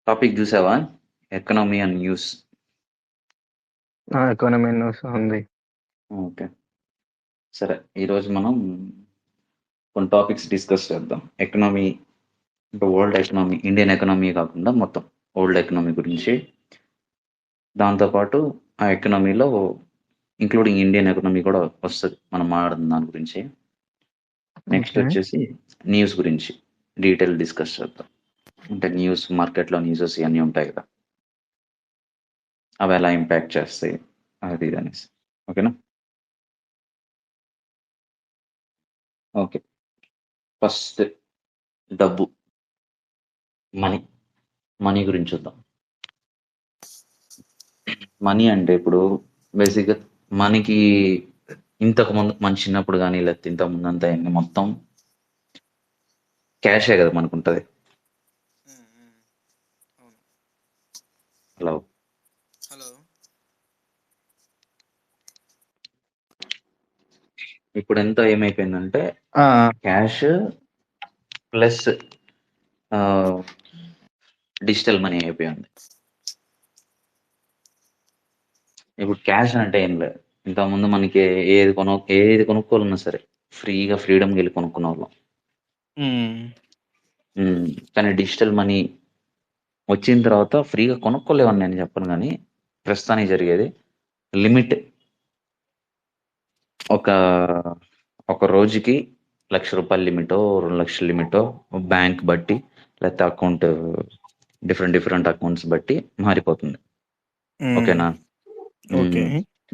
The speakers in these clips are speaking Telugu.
టాపిక్ చూసావా? Economy and news. Economy news ఉంది. ఓకే, సరే. ఈరోజు మనం కొన్ని టాపిక్స్ డిస్కస్ చేద్దాం. ఎకనామీ అంటే వరల్డ్ ఎకనామీ, ఇండియన్ ఎకనామీ కాకుండా మొత్తం వరల్డ్ ఎకనామీ గురించి. దాంతోపాటు ఆ ఎకనామీలో ఇంక్లూడింగ్ ఇండియన్ ఎకనామీ కూడా వస్తుంది, మనం మాట్లాడుతున్న దాని గురించి. Next okay. వచ్చేసి న్యూస్ గురించి డీటెయిల్ డిస్కస్ చేద్దాం. అంటే న్యూస్, మార్కెట్లో న్యూసెస్ ఇవన్నీ ఉంటాయి కదా, అవి ఎలా ఇంపాక్ట్ చేస్తాయి అది ఇది అనేసి. ఓకేనా? ఓకే, ఫస్ట్ డబ్బు, మనీ. మనీ గురించి చూద్దాం. మనీ అంటే ఇప్పుడు బేసిక్గా మనకి ఇంతకు ముందు మన చిన్నప్పుడు కానీ, లేకపోతే ఇంతకు ముందు అంతా మొత్తం క్యాషే కదా మనకు ఉంటుంది. అవును. Hello, hello. ఇప్పుడు ఎంత ఏమైపోయిందంటే ఆ, క్యాష్ ప్లస్ డిజిటల్ మనీ అయిపోయింది. ఇప్పుడు క్యాష్ అంటే ఏం లేదు. ఇంతకుముందు మనకి ఏది కొనుక్కోవాలన్నా సరే ఫ్రీగా ఫ్రీడమ్కి వెళ్ళి కొనుక్కునే వాళ్ళం. కానీ డిజిటల్ మనీ వచ్చిన తర్వాత ఫ్రీగా కొనుక్కోలేవని నేను చెప్పను, కానీ ప్రస్తుతానికి జరిగేది లిమిట్. ఒక ఒక రోజుకి ₹1,00,000 లిమిటో, 2,00,000 లిమిటో, బ్యాంక్ బట్టి, లేకపోతే అకౌంట్, డిఫరెంట్ అకౌంట్స్ బట్టి మారిపోతుంది. ఓకేనా? ఓకే.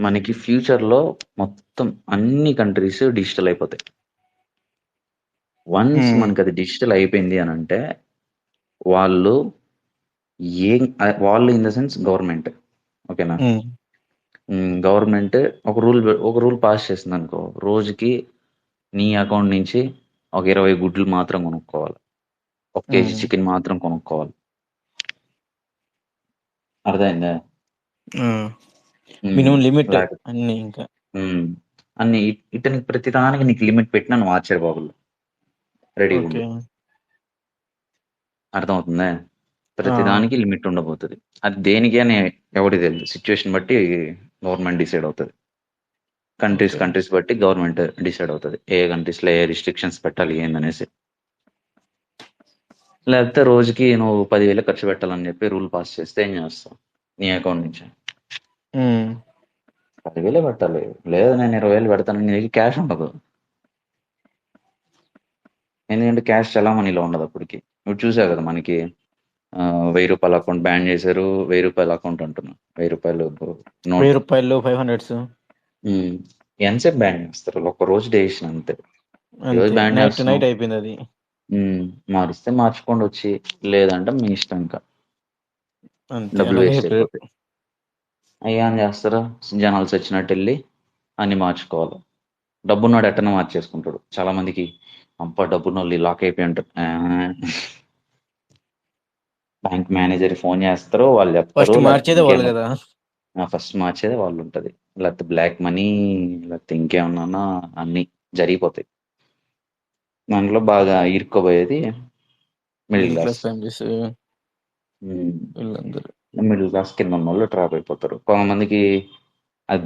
మనకి ఫ్యూచర్లో మొత్తం అన్ని కంట్రీస్ డిజిటల్ అయిపోతాయి. వన్స్ మనకి అది డిజిటల్ అయిపోయింది అని అంటే వాళ్ళు వాళ్ళు ఇన్ ద సెన్స్ గవర్నమెంట్. ఓకేనా? గవర్నమెంట్ ఒక రూల్ పాస్ చేసింది అనుకో, రోజుకి నీ అకౌంట్ నుంచి ఒక 20 గుడ్లు మాత్రం కొనుక్కోవాలి, 1 కేజీ చికెన్ మాత్రం కొనుక్కోవాలి. అర్థమైందా? మినిమం లిమిట్ లేక అన్ని ఇంకా. అన్ని ఇతనికి ప్రతి దానికి నీకు లిమిట్ పెట్టినా నువ్వు ఆశ్చర్యపోగలవు. రెడీగా ఓకే. ఉండు. అర్థమవుతుందా? ప్రతి దానికి లిమిట్ ఉండబోతుంది. అది దేనికి అని ఎవరికి తెలియదు. సిచ్యువేషన్ బట్టి గవర్నమెంట్ డిసైడ్ అవుతుంది. కంట్రీస్ బట్టి గవర్నమెంట్ డిసైడ్ అవుతుంది ఏ కంట్రీస్లో ఏ రిస్ట్రిక్షన్స్ పెట్టాలి ఏందనేసి. లేకపోతే రోజుకి నువ్వు 10,000 ఖర్చు పెట్టాలని చెప్పి రూల్ పాస్ చేస్తే ఏం చేస్తావు? నీ అకౌంట్ నుంచి 10,000 పెట్టాలి. లేదు నేను 20,000 పెడతాను, నీ దగ్గర క్యాష్ ఉండదు. ఎందుకంటే క్యాష్ చలామణిలో ఉండదు అప్పటికి. నువ్వు చూసావు కదా, మనకి ₹1,000 అకౌంట్ బ్యాన్ చేశారు. ₹1,000 అకౌంట్ అంటున్నా, ₹1,000 500s ఎంతసేపు బ్యాన్ చేస్తారు? ఒక రోజు డెసిషన్ అంతే. ఈరోజు అంతే. బ్యాన్ నైట్ చేస్తున్నాం, అయిపోయింది అది. మారిస్తే మార్చుకోండి వచ్చి, లేదంటే మీ ఇష్టం. ఇంకా అంతే, డబ్బులు అలాగే వేస్ట్ చెప్పారు. అయిపోతాయి. అయ్యా అని చేస్తారా? జనాలు చచ్చినట్టు వెళ్ళి అన్ని మార్చుకోవాలి. డబ్బున్నోడు ఎట్టన మార్చేసుకుంటాడు. చాలా మందికి అబ్బా డబ్బున్నోళ్ళు లాక్ అయిపోయి ఉంటారు. బ్యాంక్ మేనేజర్ ఫోన్ చేస్తారు, వాళ్ళు చెప్తారు. ఫస్ట్ మార్చేదే వాళ్ళు కదా. ఫస్ట్ మార్చేదే వాళ్ళు ఉంటుంది. లేకపోతే బ్లాక్ మనీ, లేకపోతే ఇంకేమన్నా అన్ని జరిగిపోతాయి. దాంట్లో బాగా ఇరుక్కోబోయేది మిడిల్ క్లాస్. ఫ్యామిలీస్ వీళ్ళందరూ. మిడిల్ క్లాస్ కింద ఉన్న వాళ్ళు ట్రాప్ అయిపోతారు. కొంతమందికి అది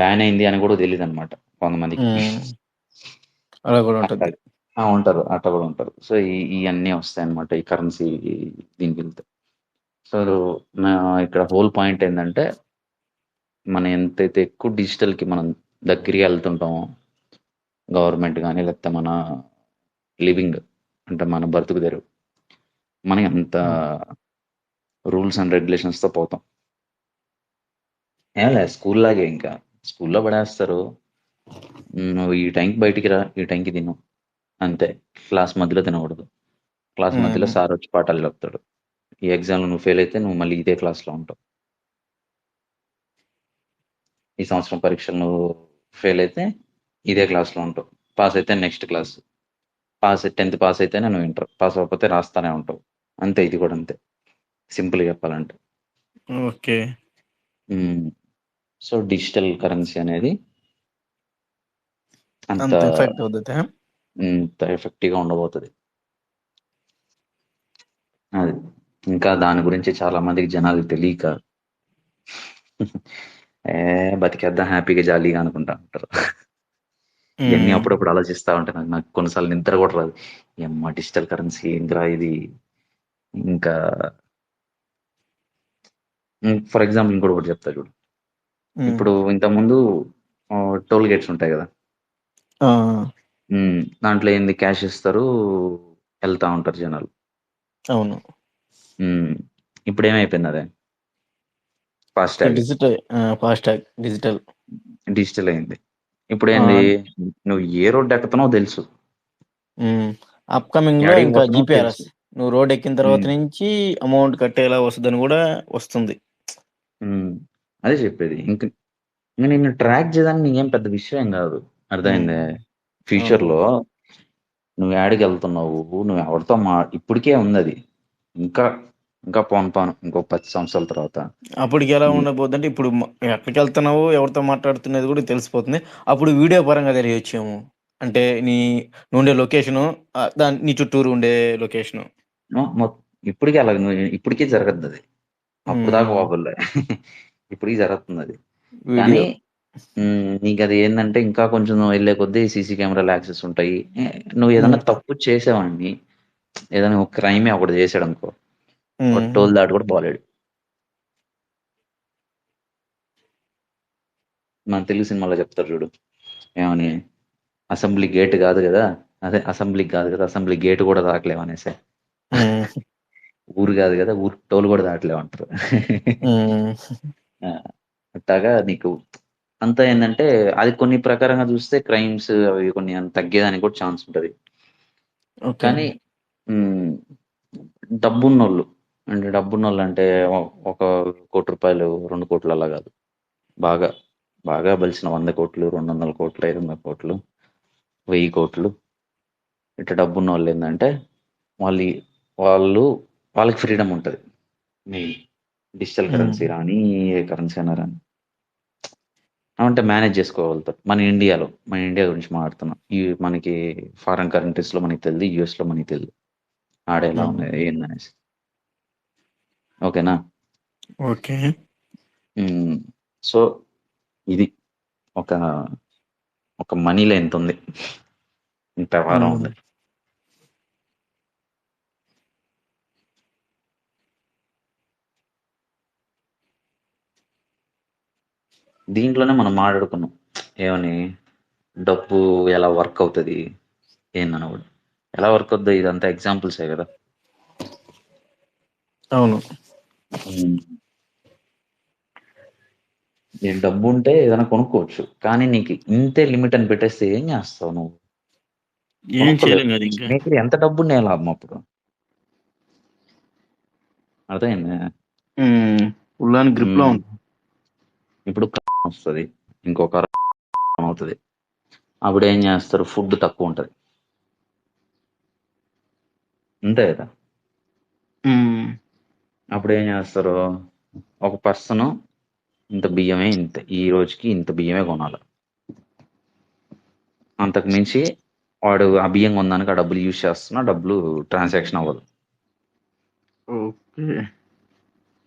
బ్యాన్ అయింది అని కూడా తెలియదు అనమాట కొంతమందికి. అలా కూడా ఉంటుంది. ఉంటారు, అట్లా కూడా ఉంటారు. సో ఇవన్నీ వస్తాయి అనమాట ఈ కరెన్సీ దీనికి వెళ్తే. సో ఇక్కడ హోల్ పాయింట్ ఏంటంటే, మనం ఎంతైతే ఎక్కువ డిజిటల్కి మనం దగ్గరికి వెళ్తుంటామో, గవర్నమెంట్ కానీ లేకపోతే మన లివింగ్ అంటే మన బ్రతుకు తెరువు, మనకి అంత రూల్స్ అండ్ రెగ్యులేషన్స్తో పోతాం. ఏం లేదు, స్కూల్ లాగే. ఇంకా స్కూల్లో పడేస్తారు, నువ్వు ఈ టైంకి బయటికి రా, ఈ టైంకి తిను, అంతే. క్లాస్ మధ్యలో తినకూడదు. క్లాస్ మధ్యలో సార్ వచ్చి పాఠాలు చెప్తాడు. ఈ ఎగ్జామ్లో నువ్వు ఫెయిల్ అయితే నువ్వు మళ్ళీ ఇదే క్లాస్లో ఉంటావు. ఈ సంవత్సరం పరీక్షలు నువ్వు ఫెయిల్ అయితే ఇదే క్లాస్లో ఉంటావు. పాస్ అయితే నెక్స్ట్ క్లాస్. 10th పాస్ అయితేనే నువ్వు ఇంటర్, పాస్ అవ్వకపోతే రాస్తానే ఉంటావు. అంతే. ఇది కూడా అంతే, సింపుల్గా చెప్పాలంటే. ఓకే. సో డిజిటల్ కరెన్సీ అనేది అంత ఎఫెక్టివ్గా ఉండబోతుంది. అది ఇంకా దాని గురించి చాలా మందికి జనాలకు తెలియక ఏ బతికేద్దాం హ్యాపీగా జాలీగా అనుకుంటా ఉంటారు. ఇవన్నీ ఉమ్, అప్పుడప్పుడు ఆలోచిస్తా ఉంటాను. నాకు కొన్నిసార్లు నిద్ర కూడా రాదు. ఏమ్మా డిజిటల్ కరెన్సీ ఏందిరా ఇది. ఇంకా ఫర్ ఎగ్జాంపుల్ ఇంకోటి ఒకటి చెప్తా చూడు. ఉమ్, ఇప్పుడు ఇంతకుముందు టోల్ గేట్స్ ఉంటాయి కదా. ఆ, దాంట్లో ఏంది క్యాష్ ఇస్తారు, వెళ్తా ఉంటారు జనాలు. అవును. ఉమ్, ఇప్పుడు ఏమైపోయింది అదే FASTag digital, FASTag digital. Digital అయింది. ఇప్పుడు ఆ, ఏంది, నువ్వు ఏ రోడ్డు ఎక్కుతున్నావో తెలుసు, అప్కమింగ్ లో ఎక్కడికి ఇంకా పోతున్నావో జిపిఆర్ఎస్, తెలుసు. నువ్వు రోడ్ ఎక్కిన తర్వాత ఉమ్, నుంచి అమౌంట్ కట్టేలా వస్తుందని కూడా వస్తుంది. ఉమ్, అదే చెప్పేది. ఇంక నిన్ను ట్రాక్ చేయడానికి నీకేం పెద్ద విషయం ఏం కాదు. ఉమ్, అర్థమైంది. ఫ్యూచర్ అవును. లో నువ్వు యాడికి వెళ్తున్నావు, నువ్వు ఎవరితో ఇప్పటికే ఉంది అది. ఇంకా ఇంకా పోను పోను ఇంకో 10 సంవత్సరాల తర్వాత అప్పటికి ఎలా నీ- ఉండబోద్ది అంటే ఇప్పుడు ఎక్కడికి వెళ్తున్నావు, ఎవరితో మాట్లాడుతున్నది కూడా తెలిసిపోతుంది. అప్పుడు వీడియో పరంగా తెలియచ్చేమో. అంటే నువ్వు ఉండే లొకేషను, దాని నీ చుట్టూరు ఉండే లొకేషను. ఇప్పటికే అలా ఇప్పటికే జరగద్దు అది. అప్పుడు దాకా ఉమ్, పోగలే. ఇప్పటికి జరుగుతుంది అది. కానీ వీడియో. నీకు అది ఏంటంటే ఇంకా కొంచెం నువ్వు వెళ్ళే కొద్దీ సీసీ కెమెరాలు యాక్సెస్ ఉంటాయి. నువ్వు ఏదైనా ఉమ్, తప్పు చేసేవాడిని, ఏదైనా ఒక క్రైమే ఒకటి చేసాడు అనుకో, ఒక ఉమ్, టోల్ దాటి కూడా పోలేడు. మన తెలుగు సినిమాలో చెప్తారు చూడు, ఏమని, అసెంబ్లీ గేట్ కాదు కదా, అదే అసెంబ్లీకి కాదు కదా, అసెంబ్లీ గేట్ కూడా దాటలేవు అనేసి. ఉమ్, ఊరు కాదు కదా, ఊరు టోల్ కూడా దాటలేవు అంటారు. ఉమ్, ఆ, అట్టాగా నీకు అంతా ఏంటంటే అది కొన్ని ప్రకారంగా చూస్తే క్రైమ్స్ అవి కొన్ని తగ్గేదానికి కూడా ఛాన్స్ ఉంటుంది. ఓకే. కానీ ఉమ్, డబ్బున్నోళ్ళు అంటే డబ్బున్నోళ్ళు అంటే ఒక 1 కోటి రూపాయలు 2 కోట్లు అలా కాదు. బాగా బాగా బలిసిన 100 కోట్లు 200 కోట్లు 500 కోట్లు 1000 కోట్లు ఇట్లా డబ్బున్న వాళ్ళు ఏంటంటే వాళ్ళు వాళ్ళు వాళ్ళకి ఫ్రీడమ్ ఉంటుంది. మెయిన్ డిజిటల్ ఉమ్, కరెన్సీ రాని ఏ కరెన్సీ అయినా రాని అంటే మేనేజ్ చేసుకోగలుగుతారు. మన ఇండియా గురించి మాట్లాడుతున్నాం. ఈ మనకి ఫారెన్ కరెన్సీస్ లో మనకి తెలియదు, యుఎస్ లో మనకి తెలియదు ఆడేలా ఉమ్, ఉన్నాయి ఏందనేసి. ఓకేనా. ఓకే. సో ఇది ఒక ఒక మనీలో ఎంత ఉంది, ఇంత వ్యవహారం ఉమ్, ఉంది. దీంట్లోనే మనం మాట్లాడుకున్నాం ఏమని, డబ్బు ఎలా వర్క్ అవుతుంది ఏందని కూడా. ఎలా వర్క్ అవుతుంది ఇదంతా ఎగ్జాంపుల్సే కదా. అవును. ఉమ్, నీకు డబ్బు ఉంటే ఏదైనా కొనుక్కోవచ్చు, కానీ నీకు ఇంతే లిమిట్ అని పెట్టేస్తే ఏం చేస్తావు నువ్వు. ఏం కొనుక్కోలేవు. చేయలేం కదా ఇంకా. నీకు ఎంత డబ్బు ఉండే లాభం అప్పుడు. అర్థమైంది. ఫుల్ అని గ్రిప్ లో ఉమ్, ఉంటుంది. ఇప్పుడు వస్తుంది, ఇంకొక అవుతుంది. అప్పుడు ఏం చేస్తారు, ఫుడ్ తక్కువ ఉంటుంది అంతే కదా. ఉమ్, అప్పుడు ఏం చేస్తారు, ఒక పర్సన్ ఇంత బియ్యమే, ఇంత ఈ రోజుకి ఇంత బియ్యమే కొనాలి. అంతకు మించి వాడు ఆ బియ్యం కొనడానికి ఆ డబ్బులు యూజ్ చేస్తున్నా, డబ్బులు ట్రాన్సాక్షన్ అవ్వదు. ఓకే.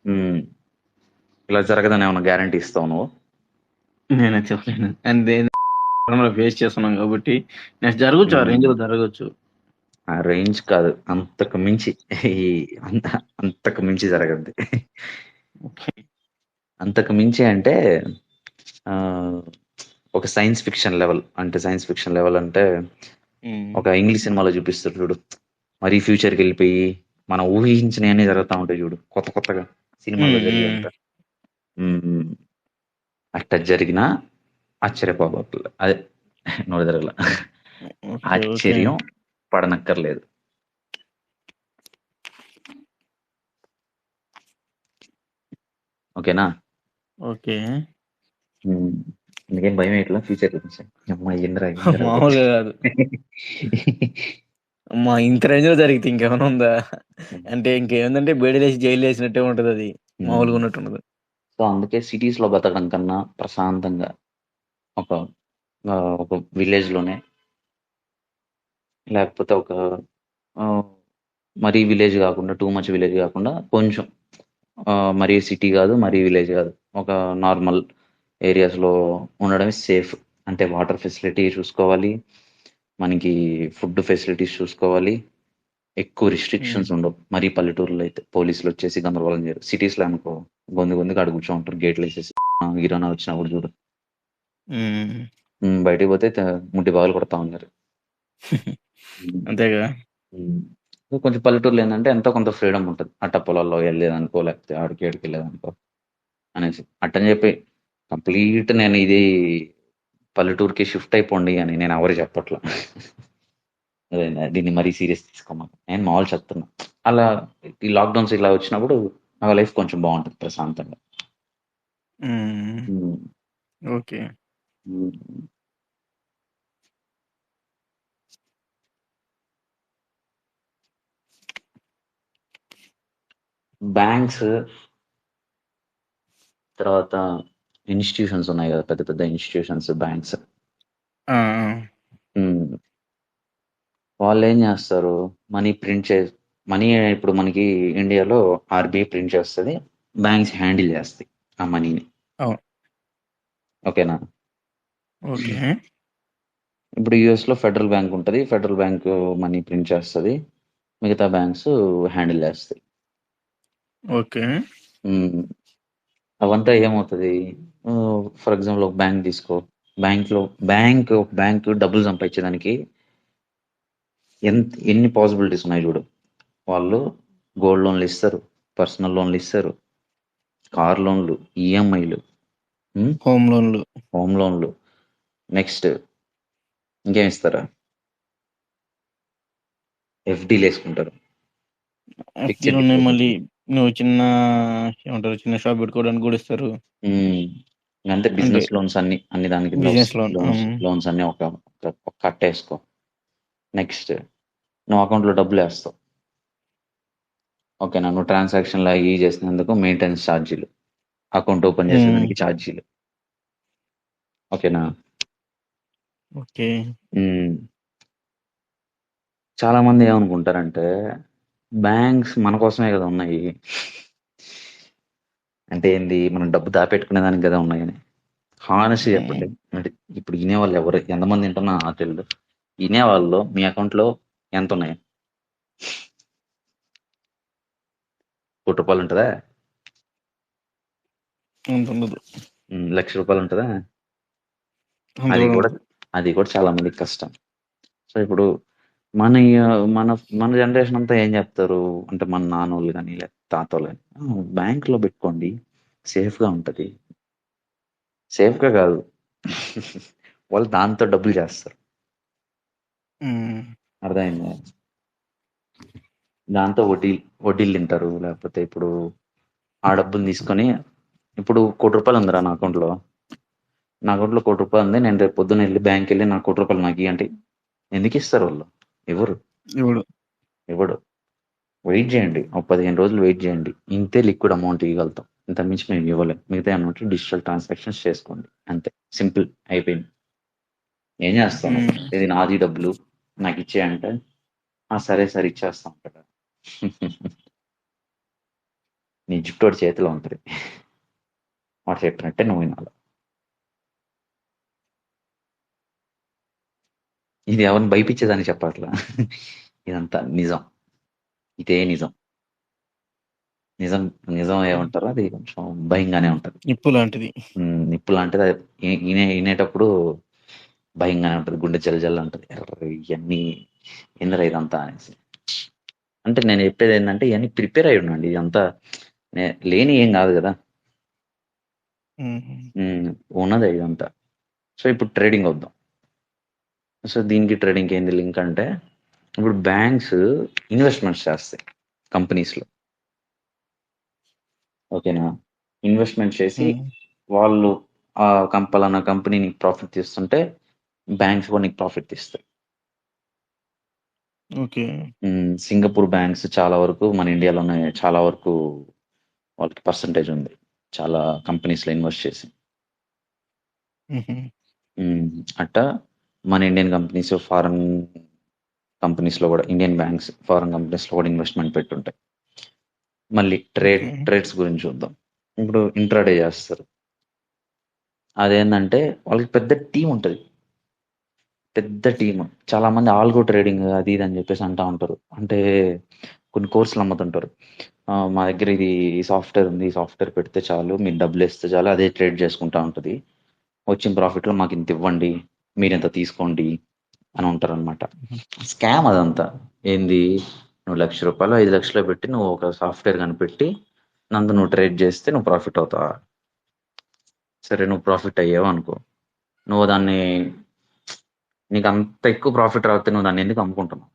ఉమ్, ఇలా జరగదని ఏమైనా గ్యారంటీ ఇస్తావు నువ్వు. నేనే చెప్పలేను. అండ్ ఫేస్ చేస్తున్నాం కాబట్టి నెక్స్ట్ జరగచ్చు, ఆ రేంజ్ లో జరగచ్చు. ఆ రేంజ్ కాదు, అంతకు మించి ఈ అంత అంతకు మించి జరగద్ది. ఓకే. అంతకు మించి అంటే ఆ, ఒక సైన్స్ ఫిక్షన్ లెవెల్. అంటే సైన్స్ ఫిక్షన్ లెవెల్ అంటే ఉమ్, ఒక ఇంగ్లీష్ సినిమాలో చూపిస్తారు చూడు, మరీ ఫ్యూచర్కి వెళ్ళిపోయి మనం ఊహించినవన్నీ జరుగుతూ ఉంటాయి చూడు, కొత్త కొత్తగా సినిమాల్లో ఉమ్, ఉమ్. జరిగేంత. ఉమ్, అట్ట జరిగినా ఆశ్చర్యపోబట్లేదు. అదే నోరు జరగల. ఓకే. ఓకే. ఆశ్చర్యం పడనక్కర్లేదు. ఓకేనా. ఓకే. నీకేం భయం ఎట్లా ఫ్యూచర్ గురించి. అమ్మా ఇంద్రా ఇంద్రా మామూలుగా కాదు. మా ఇంత రేంజ్ లో జరిగితే ఇంకేమైనా ఉందా? అంటే ఇంకేందంటే బేడీలేసి జైలు వేసినట్టే ఉంటది అది. మామూలుగా ఉన్నట్టు ఉండదు. సో అందుకే సిటీస్ లో బతకడం కన్నా ప్రశాంతంగా ఒక ఒక విలేజ్ లోనే, లేకపోతే ఒక మరీ విలేజ్ కాకుండా, టూ మచ్ విలేజ్ కాకుండా కొంచెం మరీ సిటీ కాదు, మరీ విలేజ్ కాదు. ఒక నార్మల్ ఏరియాస్‌లో ఉండడమే సేఫ్. అంటే వాటర్ ఫెసిలిటీ చూసుకోవాలి. మనకి ఫుడ్ ఫెసిలిటీస్ చూసుకోవాలి. ఎక్కువ హ్మ్. రిస్ట్రిక్షన్స్ ఉండవు. మరీ పల్లెటూరులో అయితే పోలీసులొచ్చేసి గందరగోళం చేయరు. సిటీస్‌లో అనుకో గొంతుకు ఆడ కూర్చోంటారు గేట్లేసేసి. కిరాణా వచ్చినా కూడా చూడరు. హ్మ్. బయటికి పోతే ముడ్డి పగలు కొడతా ఉన్నారు. హ్మ్. అంతేగా. హ్మ్. కొంచెం పల్లెటూరులో ఏందంటే ఎంతో కొంత ఫ్రీడమ్ ఉంటది. అట్ట పొలాల్లో వెళ్ళేదనుకో, లేకపోతే ఆడికి ఈడికి వెళ్ళేదనుకో అనేసి. అట్టని చెప్పి కంప్లీట్ నేను ఇది పల్లెటూరుకి షిఫ్ట్ అయిపోండి అని నేను ఎవరికి చెప్పట్లా. అదేనా దీన్ని మరీ సీరియస్ తీసుకోమాకు. నేను మామూలుగా చెప్తున్నా. అలా ఈ లాక్‌డౌన్స్ ఇలా వచ్చినప్పుడు నా లైఫ్ కొంచెం బావుంటది ప్రశాంతంగా. హ్మ్. హ్మ్. ఓకే. హ్మ్. బ్యాంక్స్ తర్వాత ఇన్‌స్టిట్యూషన్స్ ఉన్నాయి గదా! పెద్ద పెద్ద ఇన్‌స్టిట్యూషన్స్, బ్యాంక్స్. ఆ! ఆ! హ్మ్. వాళ్ళేం జేస్తారు మనీ ప్రింట్ చే మనీ ఇప్పుడు మనకి ఇండియాలో ఆర్‌బీఐ ప్రింట్ చేస్తది. బ్యాంక్స్ హ్యాండిల్ జేస్తాయి ఆ మనీని. అవును. ఓకేనా? ఓకే. ఇప్పుడు యూఎస్‌లో ఫెడరల్ బ్యాంక్ ఉంటది. ఫెడరల్ బ్యాంక్ మనీ ప్రింట్ చేస్తది. మిగతా బ్యాంక్స్ హ్యాండిల్ జేస్తాయి. ఓకే. హ్మ్. అవంతా ఏమవుతది ఫర్ ఎగ్జాంపుల్ ఒక బ్యాంక్ తీసుకో. బ్యాంక్‌లో ఒక బ్యాంక్ డబ్బులు సంపాదించేదానికి ఎన్ని పాసిబిలిటీస్ ఉన్నాయి జూడు. వాళ్ళు గోల్డ్ లోన్‌లు ఇస్తారు. పర్సనల్ లోన్‌లు ఇస్తారు. కార్ లోన్‌లు, ఈఎంఐలు, హ్మ్. హోమ్ లోన్‌లు. హోమ్ లోన్‌లు. నెక్స్ట్ ఇంకేం ఇస్తారా? ఎఫ్‌డీ‌లేసుకుంటారు. ఫిక్స్డ్ ఎఫ్‌డీలున్నాయి. మళ్ళీ డిపాజిట్లు. నువ్వు చిన్న ఏమంటారు చిన్న షాప్ పెట్టుకోవడానికి గూడా ఇస్తారు. హ్మ్. ఇంగంతే అంటే బిజినెస్ లోన్స్ అన్ని దాని కింద బిజినెస్ వస్తాయి. లోన్. లోన్స్ అన్నీ ఒక కట్టేసుకో. నెక్స్ట్ నువ్వు అకౌంట్‌లో డబ్బులేస్తావు. ఓకేనా? నువ్వు ట్రాన్సాక్షన్‌లు అయి ఇయి చేసినందుకు మెయింటెనెన్స్ ఛార్జీలు. అకౌంట్ ఓపెన్ హ్మ్. చేసేదానికి ఛార్జీలు. ఓకేనా? ఓకే. హ్మ్. చాలా మంది ఏమనుకుంటారంటే బ్యాంక్స్ మన కోసమే కదా ఉన్నాయి. అంటే ఏంది మనం డబ్బు దాపెట్టుకునే దానికి కదా ఉన్నాయని. హానెస్ట్‌గా హ్మ్. చెప్పండి. అంటే ఇప్పుడు వినేవాళ్ళు ఎవరు ఎంతమంది వింటున్నా నాకు తెలీదు. వినేవాళ్ళలో మీ అకౌంట్‌లో ఎంతున్నాయి? రూ. 1,00,000 ఉంటదా? అంతుండదు. రూ. 1,00,000 ఉంటదా? అంత అది గూడా కూడా ఉండదు. అది కూడా చాలా మందికి కష్టం. సో, ఇప్పుడు మన మన మన జనరేషన్ అంతా ఏం చెప్తారు? అంటే మన నాన్నోళ్ళు గాని, లేకపోతే తాతోళ్ళు గాని, బ్యాంక్‌లో పెట్టుకోండి సేఫ్‌గా ఉంటది. సేఫ్‌గా కాదు. వాళ్ళు దాంతో డబ్బులు చేస్తారు. హ్మ్. అర్థమైందా? దాంతో వడ్డీలు తింటారు. లేకపోతే ఇప్పుడు ఆ డబ్బులు తీసుకొని ఇప్పుడు రూ. 1,00,00,000 ఉందిరా నా అకౌంట్‌లో. నా అకౌంట్‌లో రూ. 1,00,00,000 ఉంది. నేను రేపు పొద్దున్న ఎళ్లి బ్యాంక్‌కెళ్ళి నాకు రూ. 1,00,00,000 నాకియ్యి అంటే ఎందుకిస్తారు వాళ్ళు? ఇవ్వరు. ఇవ్వడు. ఇవ్వడు. వెయిట్ చేయండి. ఒక 15 రోజులు వెయిట్ చేయండి. ఇంతే లిక్విడ్ అమౌంట్ ఇయ్యగలుగుతాం. ఇంతకు మించి మేము ఇవ్వలేం. మిగతా అమౌంట్ డిజిటల్ ట్రాన్సాక్షన్స్ చేసుకోండి. అంతే. సింపుల్ అయిపోయింది. ఏం చేస్తావు నువ్వు? హ్మ్. ఇది నాది డబ్బులు నాకిచ్చేయి అంటే, ఆ! సరే సార్ ఇచ్చేస్తా అంటాడు. నీ జుట్టు వాడి చేతిలో ఉంటది. వాడు చెప్పినట్టే నువ్వు వినాలి. ఇది ఎవరిని భయపిచ్చేదని చెప్పట్లా. ఇదంతా నిజం. ఇదే నిజం. నిజం నిజం ఏమంటారో అది కొంచెం భయంగానే ఉంటది. నిప్పు లాంటిది. నిప్పు లాంటిది అది ఇనేటప్పుడు భయంగానే ఉంటది. గుండె జల్ అంటది. అర్రె! ఇయన్నీ ఏందిరా ఇదంతా అనేసి. అంటే నేను చెప్పేదేందంటే ఇయన్నీ ప్రిపేర్ అయ్యి ఉండండి. ఇదంతా లేనియి ఏం గాదు గదా! హుహు. హ్మ్. ఉన్నదే ఇదంతా. సో, ఇప్పుడు ట్రేడింగ్ వద్దాం. సో, దీనికి ట్రేడింగ్‌కి ఏంది లింక్ అంటే, ఇప్పుడు బ్యాంక్స్ ఇన్వెస్ట్‌మెంట్స్ చేస్తాయి కంపెనీస్‌లో. ఓకేనా? ఇన్వెస్ట్‌మెంట్ చేసి హ్మ్. వాళ్ళు పలానా కంపెనీ నీకు ప్రాఫిట్ తీస్తుంటే, బ్యాంక్స్ కూడా నీకు ప్రాఫిట్ తీస్తాయి. ఓకే. సింగపూర్ బ్యాంక్స్ చాలా వరకు మన ఇండియాలోనే చాలా వరకు వాళ్ళకి పర్సెంటేజ్ ఉంది. చాలా కంపెనీస్‌లో ఇన్వెస్ట్ చేసి. హుహు. హ్మ్. అట్టా మన ఇండియన్ కంపెనీస్, ఫారెన్ కంపెనీస్లో కూడా, ఇండియన్ బ్యాంక్స్, ఫారెన్ కంపెనీస్లో కూడా ఇన్వెస్ట్మెంట్ పెట్టుంటాయి. మళ్ళీ ఓకే. ట్రేడ్స్ గురించి చూద్దాం. ఇప్పుడు ఇంట్రాడే చేస్తారు. అదేంటంటే వాళ్ళకి పెద్ద టీం ఉంటుంది, పెద్ద టీమ్. చాలా మంది ఆల్గో ట్రేడింగ్ అది ఇది అని చెప్పేసి అంటా ఉంటారు. అంటే కొన్ని కోర్సులు అమ్ముతుంటారు. మా దగ్గర ఇది సాఫ్ట్వేర్ ఉంది, ఈ సాఫ్ట్వేర్ పెడితే చాలు, మీరు డబ్బులు వేస్తే చాలు, అదే ట్రేడ్ చేసుకుంటా ఉంటుంది, వచ్చిన ప్రాఫిట్లో మాకు ఇంత ఇవ్వండి, మీరు ఇంత తీసుకోండి అని ఉంటారు అనమాట. హుహు. స్కామ్ అదంతా. ఏంది, నువ్వు ₹1,00,000 5,00,000 పెట్టి నువ్వు ఒక సాఫ్ట్వేర్ కనిపెట్టి నందు నువ్వు ట్రేడ్ చేస్తే నువ్వు ప్రాఫిట్ అవుతావా? సరే, నువ్వు ప్రాఫిట్ అయ్యావు అనుకో, నువ్వు దాన్ని, నీకు అంత ఎక్కువ ప్రాఫిట్ రాకపోతే నువ్వు దాన్ని ఎందుకు అమ్ముకుంటున్నావు?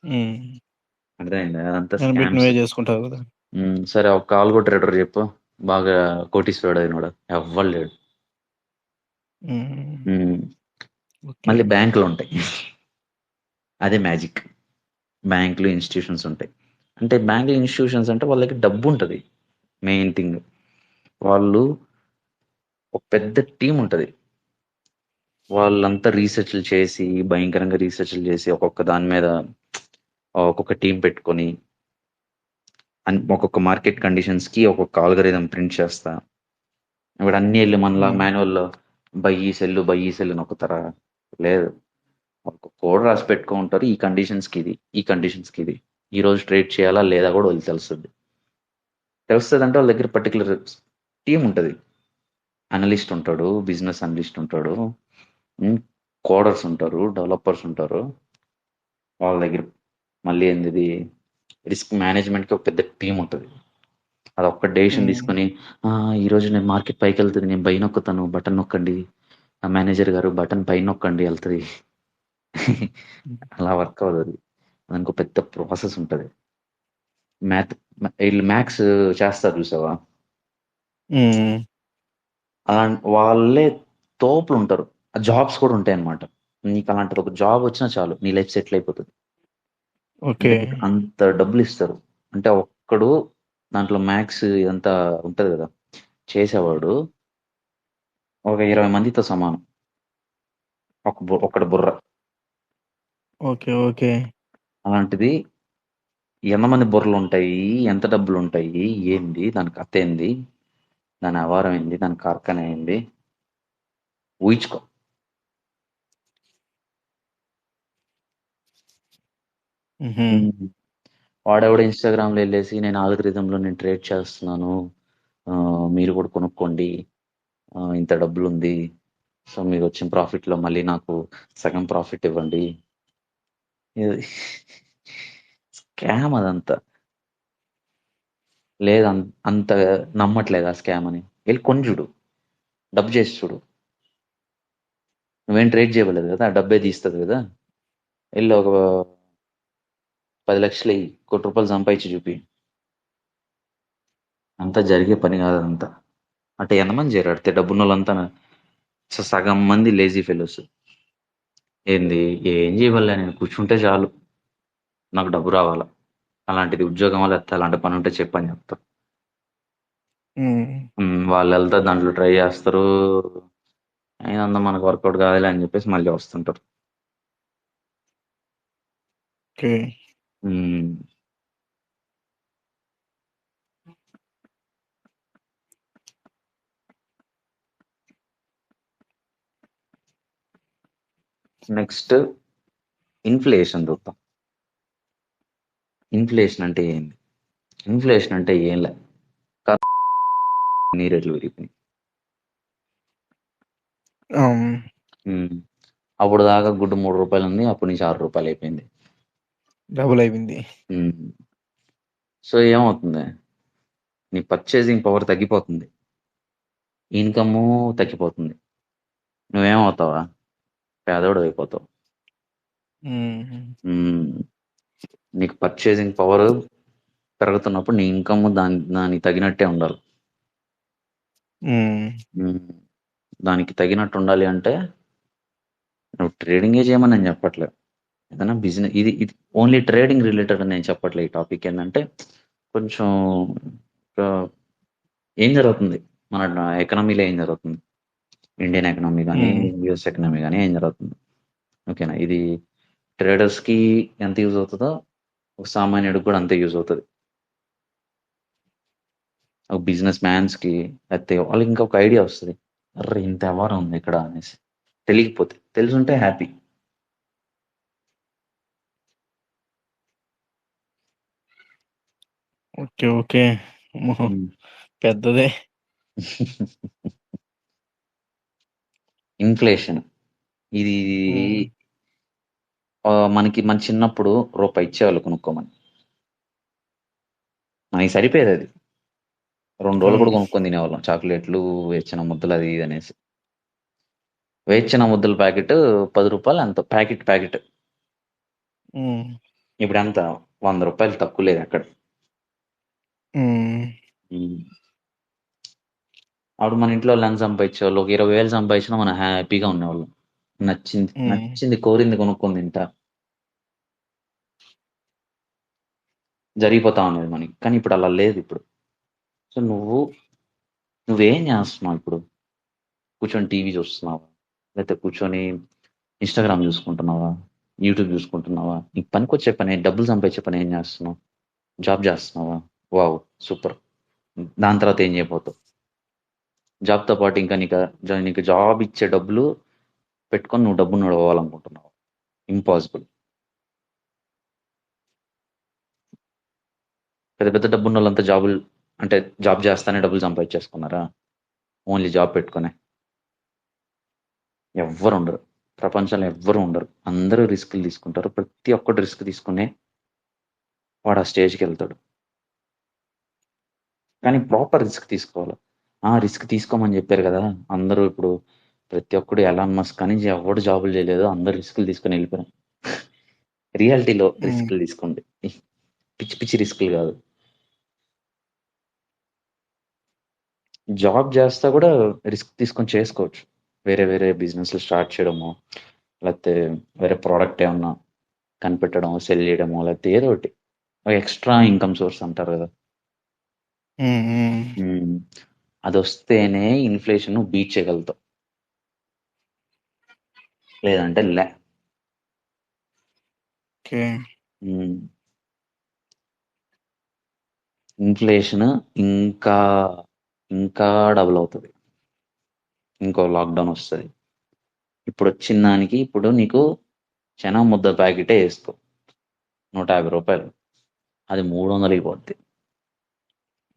హ్మ్. అర్థమైందా? అదంతా దాన్ని బట్టి స్కామ్స్. నువ్వే చేసుకుంటావు కదా! సరే, ఒక ఆల్గో ట్రేడర్ చెప్పు, బాగా కోటీశ్వరుడు అయినాడు, ఎవ్వరు లేడు. హ్మ్. ఉమ్, ఓకే. మళ్ళీ బ్యాంకులు ఉంటాయి. అదే మ్యాజిక్. బ్యాంకులు, ఇన్స్టిట్యూషన్స్ ఉంటాయి. అంటే బ్యాంకులు, ఇన్స్టిట్యూషన్స్ అంటే వాళ్ళకి డబ్బు ఉంటుంది. మెయిన్ థింగ్, వాళ్ళు ఒక పెద్ద టీం ఉంటుంది. వాళ్ళంతా రీసెర్చ్లు చేసి, భయంకరంగా రీసెర్చ్లు చేసి, ఒక్కొక్క దాని మీద ఒక్కొక్క టీం పెట్టుకొని, ఒక్కొక్క మార్కెట్ కండిషన్స్కి ఒక్కొక్క ఆల్గరిథం ప్రింట్ చేస్తా. ఇప్పుడు అన్ని వెళ్ళి మనలా హ్మ్. మాన్యువల్లో బయ్యి సెల్ నొక్కుతారా? లేదు, ఒక కోడ్ రాసి పెట్టుకుంటారు, ఈ కండిషన్స్కి ఇది, ఈ కండిషన్స్కి ఇది, ఈ రోజు ట్రేడ్ చేయాలా లేదా కూడా వాళ్ళకి తెలుస్తుంది. అంటే వాళ్ళ దగ్గర పర్టికులర్ టీం ఉంటుంది. అనలిస్ట్ ఉంటాడు, బిజినెస్ అనలిస్ట్ ఉంటాడు, కోడర్స్ ఉంటారు, డెవలపర్స్ ఉంటారు. వాళ్ళ దగ్గర మళ్ళీ ఏంది, రిస్క్ మేనేజ్మెంట్కి ఒక పెద్ద టీం ఉంటుంది. అది ఒక్క డెసిషన్ హ్మ్. తీసుకొని, ఈరోజు నేను మార్కెట్ పైకి వెళ్తుంది, నేను పై నొక్కుతాను, బటన్ నొక్కండి, ఆ మేనేజర్ గారు బటన్ పైన నొక్కండి, వెళ్తుంది. అలా వర్క్ అవ్వదు. దానికి ఒక పెద్ద ప్రాసెస్ ఉంటుంది. వీళ్ళు మ్యాథ్స్ చేస్తారు చూసావా, హ్మ్. అలా వాళ్ళే తోపులు ఉంటారు. ఆ జాబ్స్ కూడా ఉంటాయి అన్నమాట. నీకు అలాంటిది ఒక జాబ్ వచ్చినా చాలు, నీ లైఫ్ సెటిల్ అయిపోతుంది. అంటే ఓకే. నీకు అంత డబ్బులు ఇస్తారు. అంటే ఒక్కడు దాంట్లో మ్యాథ్స్ ఇదంతా ఉంటది కదా, చేసేవాడు ఒక 20 మందితో సమానం. ఒక్కడి బుర్ర. ఓకే. ఓకే. అలాంటిది ఎంతమంది బుర్రలు ఉంటాయి, ఎంత డబ్బులు ఉంటాయి, ఏంది దాని కథ, ఏంది దాని వ్యవహారం, ఏంది దాని కార్ఖాన, ఏంది ఊహించుకో. హుహు. ఉమ్. వాడెవడో ఇన్స్టాగ్రామ్లో వెళ్ళేసి, నేను ఆల్గరిథంలో నేను ట్రేడ్ చేస్తున్నాను, ఆ, మీరు కూడా కొనుక్కోండి, ఇంత డబ్బులు ఉంది, సో మీకు వచ్చిన ప్రాఫిట్లో మళ్ళీ నాకు సగం ప్రాఫిట్ ఇవ్వండి. ఇది స్కామ్ అదంతా. లేదు, అంత నమ్మట్లేదు ఆ స్కామ్ అని, వెళ్ళి కొని చూడు, డబ్బు చేసి చూడు. నువ్వేం ట్రేడ్ చేయలేదు కదా, ఆ డబ్బే తీస్తుంది కదా. వెళ్ళి ఒక 10 లక్షలు ₹1,00,000 సంపాదించి చూపి. అంతా జరిగే పని కాదు అదంతా. అంటే ఎంతమంది చేరాడితే డబ్బున్న వాళ్ళంతా సగం మంది లేజీ ఫెలోస్. ఏంది, ఏం చేయవలే, నేను కూర్చుంటే చాలు, నాకు డబ్బు రావాలా, అలాంటిది ఉద్యోగం వల్ల అలాంటి పని ఉంటే చెప్పని చెప్తారు. హ్మ్. వాళ్ళు వెళ్తారు, దాంట్లో ట్రై చేస్తారు, అయినంత మనకు వర్కౌట్ కాదులే అని చెప్పేసి మళ్ళీ వస్తుంటారు. ఓకే. నెక్స్ట్ ఇన్ఫ్లేషన్ చూద్దాం. ఇన్ఫ్లేషన్ అంటే ఏంది? ఇన్ఫ్లేషన్ అంటే ఏం లే, నీ రేట్లు పెరిగిపోయినాయి. హ్మ్. అప్పుడు దాకా గుడ్డు ₹3 ఉంది, అప్పుడు నుంచి ₹6 అయిపోయింది. డబుల్ అయిపోయింది. సో ఏమవుతుంది, నీ పర్చేసింగ్ పవర్ తగ్గిపోతుంది, ఇన్కమ్ తగ్గిపోతుంది, నువ్వేమవుతావా, పేదోడు అయిపోతావు. హ్మ్. నీకు పర్చేసింగ్ పవర్ పెరుగుతున్నప్పుడు నీ ఇన్కమ్ దానికి తగినట్టే ఉండాలి. హ్మ్. దానికి తగినట్టు ఉండాలి అంటే నువ్వు ట్రేడింగే చేయమని నేను చెప్పట్లేదు, ఏదైనా బిజినెస్, ఇది ఇది ఓన్లీ ట్రేడింగ్ రిలేటెడ్ అని నేను చెప్పట్లేదు. ఈ టాపిక్ ఏంటంటే కొంచెం ఆ, ఏం జరుగుతుంది మన ఎకనామీలో, ఏం జరుగుతుంది, ఇండియన్ ఎకనామీ కానీ హ్మ్. యుఎస్ ఎకనామీ కానీ ఏం జరుగుతుంది. ఓకేనా? ఇది ట్రేడర్స్‌కి ఎంత యూజ్ అవుతదో, ఒక సామాన్యుడికి కూడా అంతే యూజ్ అవుతది. ఒక బిజినెస్ మ్యాన్స్‌కి లేకపోతే వాళ్ళకి ఇంకా ఒక ఐడియా వస్తది. అర్రె! ఇంత వ్యవహారం ఉంది ఇక్కడ అనేసి. తెలియకపోతే. తెలిసుంటే హ్యాపీ. ఓకే. ఓకే. అమ్మో! హ్మ్. పెద్దదే. ఇన్‌ఫ్లేషన్. ఇది హ్మ్. మనకి మన చిన్నప్పుడు రూపాయి ఇచ్చేవాళ్ళు కొనుక్కోమని. మనకి సరిపోయేదది. 2 రోజులు కూడా అవును. కొనుక్కొని తినేవాళ్ళం. చాక్లెట్‌లు, వేరుచెన ముద్దలు అది ఇది అనేసి. వేరుచెన ముద్దల ప్యాకెట్ రూ. 10 ఎంతో ప్యాకెట్. హ్మ్. ఇప్పుడెంత? రూ. 100 తక్కువ లేదు ఎక్కడ. హ్మ్. హ్మ్. అప్పుడు మన ఇంట్లో వాళ్ళు ఎంత సంపాదించేవాళ్ళు? ఒక 20,000 సంపాదించినా మనం హ్యాపీగా ఉండేవాళ్ళం. నచ్చింది, హ్మ్. నచ్చింది కోరింది కొనుక్కొని తింటా. జరిగిపోతా ఉండేది మనకి. కానీ ఇప్పుడు అలా లేదు ఇప్పుడు. సో, నువ్వేం చేస్తున్నావు ఇప్పుడు? కూర్చొని టీవీ చూస్తున్నావా? లేకపోతే కూర్చొని ఇన్‌స్టాగ్రామ్ చూసుకుంటున్నావా? యూట్యూబ్ చూసుకుంటున్నావా? నీకు పనికొచ్చే పని, డబ్బులు సంపాదించే పని ఏం చేస్తున్నావు? జాబ్ చేస్తున్నావా? వావ్! సూపర్. దాని తర్వాత ఏం చేయబోతావు? జాబ్‌తో పాటు ఇంకా నీకు జాబ్ ఇచ్చే డబ్బులు పెట్టుకొని నువ్వు డబ్బున్నోడు అవ్వాలనుకుంటున్నావా? ఇంపాసిబుల్. పెద్ద పెద్ద డబ్బున్నోళ్ళంతా అంటే జాబ్ చేస్తానే డబ్బులు సంపాదించేసుకున్నారా? Only job పెట్టుకొనే. ఎవ్వరుండరు. ప్రపంచంలో ఎవ్వరు ఉండరు. అందరూ రిస్కులు తీసుకుంటారు. ప్రతి ఒక్కడు రిస్క్ తీసుకునే వాడు ఆ స్టేజ్‌కెళ్తాడు. కానీ ప్రాపర్ రిస్క్ తీసుకోవాలి. రిస్క్ తీసుకోమని చెప్పారు కదా! అందరూ ఇప్పుడు ప్రతి ఒక్కడు ఎలాన్ మస్క్ కానించి ఎవడు జాబులు చేయలేదు. అందరూ రిస్కులు తీసుకొని వెళ్ళిపోయారు. రియాలిటీలో హ్మ్. రిస్కులు తీసుకోండి. పిచ్చి పిచ్చి రిస్కులు కాదు. జాబ్ చేస్తా కూడా రిస్క్ తీసుకొని చేసుకోవచ్చు. వేరే వేరే బిజినెస్‌లు స్టార్ట్ చేయడమో, లేకపోతే వేరే ప్రోడక్ట్ ఏమన్నా కనిపెట్టడమో, సెల్ చేయడమో లేకపోతే ఏదో ఒకటి. ఒక ఎక్స్‌ట్రా ఇన్‌కమ్ సోర్స్ అంటారు కదా! హ్మ్. హ్మ్. హ్మ్. అదొస్తేనే ఇన్‌ఫ్లేషన్‌ను బీట్ చేయగలుగుతాం. లేదంటే లే. ఓకే. హ్మ్. ఇన్‌ఫ్లేషన్ ఇంకా, ఇంకా డబుల్ అవుతది. ఇంకో లాక్‌డౌన్ వస్తది. ఇప్పుడొచ్చిన దానికి ఇప్పుడు నీకు చెనా ముద్ద ప్యాకెటే ఏసుకో. రూ. 150. అది 300కి పోద్ది.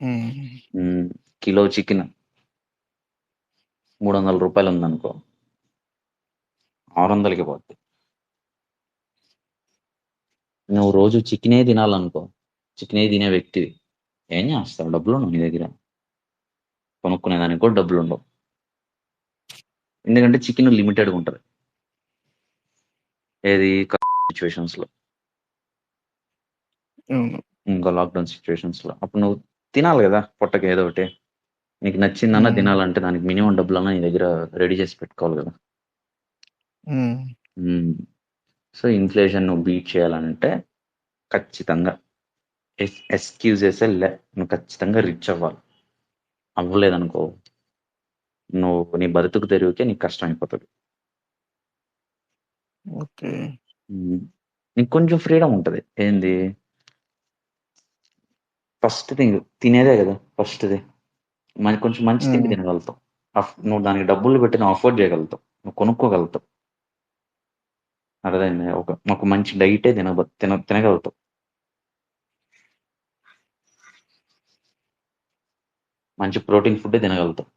హ్మ్. హ్మ్. కిలో చికెన్ రూ. 300 ఉందనుకో 600కి పోద్ది. నువ్వు రోజు చికెనే తినాలనుకో, చికెనే తినే వ్యక్తివి. ఏం చేస్తావు? డబ్బులుండవు నీ దగ్గర. కొనుక్కునేదానికి కూడా డబ్బులుండవు. ఎందుకంటే చికెన్ లిమిటెడ్‌గా ఉంటది. ఏది సిట్యుయేషన్స్‌లో. అవును. ఇంకో లాక్‌డౌన్ సిట్యుయేషన్స్‌లో. అప్పుడు నువ్వు తినాలి గదా! పొట్టకి ఏదో ఒకటి. నీకు నచ్చిందన్నా హ్మ్. తినాలంటే దానికి మినిమమ్ డబ్బులన్నా నీ దగ్గర రెడీ చేసి పెట్టుకోవాలి గదా! హ్మ్. హ్మ్. సో, ఇన్‌ఫ్లేషన్ నువ్వు బీట్ చేయాలంటే ఖచ్చితంగా ఎక్స్‌క్యూజెసే లే. నువ్వు ఖచ్చితంగా రిచ్ అవ్వాలి. అవ్వలేదనుకో నీ బతుకు తెరువుకే నీకు కష్టమైపోతది. ఓకే. హ్మ్. నీకు కొంచెం ఫ్రీడమ్ ఉంటది. ఏంది? ఫస్ట్ థింగ్ తినేదే గదా! ఫస్ట్‌ది. కొంచెం మంచి తిండి హ్మ్. తినగలుగుతావు. నువ్వు దానికి డబ్బులు పెట్టి నువ్వు అఫోర్డ్ చేయగలుగుతావు. నువ్వు కొనుక్కోగలుగుతావు. అర్థమైందా? ఒక మంచి డైటే తినగలుగుతావు. మంచి ప్రోటీన్ ఫుడ్డే తినగలుగుతావు.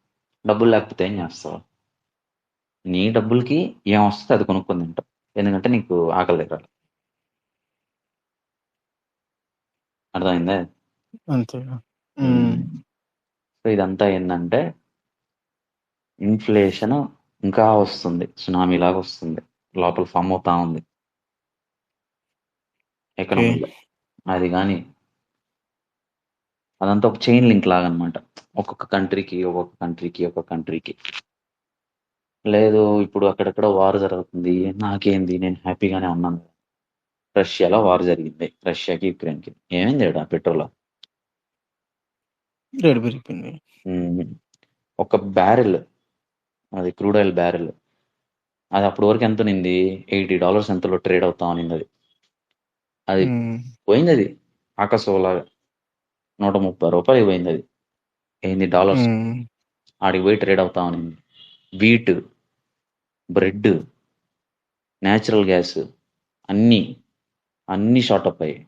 డబ్బులు లేకపోతే ఏం చేస్తావు? నీ డబ్బులకి ఏం వస్తే అది కొనుక్కొని తింటావు. ఎందుకంటే నీకు ఆకలి తీరాలి. అర్థమైందా? అంతేగా. హ్మ్. హ్మ్. సో, ఇదంతా ఏందంటే ఇన్‌ఫ్లేషన్ ఇంకా వస్తుంది. సునామీలాగా వస్తుంది. లోపల ఫార్మ్ అవుతా ఉంది ఓకే. ఎకానమీలో. అది గాని అదంతా ఒక చైన్ లింక్ లాగనమాట. ఒక్కొక్క కంట్రీకి. లేదు ఇప్పుడు అక్కడెక్కడో వార్ జరుగుతుంది. నాకేంది నేను హ్యాపీగానే ఉన్నాను. రష్యాలో వార్ జరిగింది. రష్యాకి, యుక్రెయిన్‌కి. ఏమైంది ఈడ పెట్రోల్? రేటు పెరిగిపోయింది. హ్మ్. ఒక బ్యారెల్ అది క్రూడ్ ఆయిల్ బ్యారెల్ అది అప్పటి వరకు ఎంత ఉన్నింది, $80 ఎంతలో ట్రేడ్ అవుతా ఉన్నింది అది. అది పోయింది, అది ఆకాశంలాగా $130 పోయింది అది. ఏంది డాలర్స్, ఆడికి పోయి ట్రేడ్ అవుతా ఉన్నింది. వీట్, బ్రెడ్, న్యాచురల్ గ్యాస్ అన్నీ అన్నీ షార్ట్ అప్ అయ్యాయి.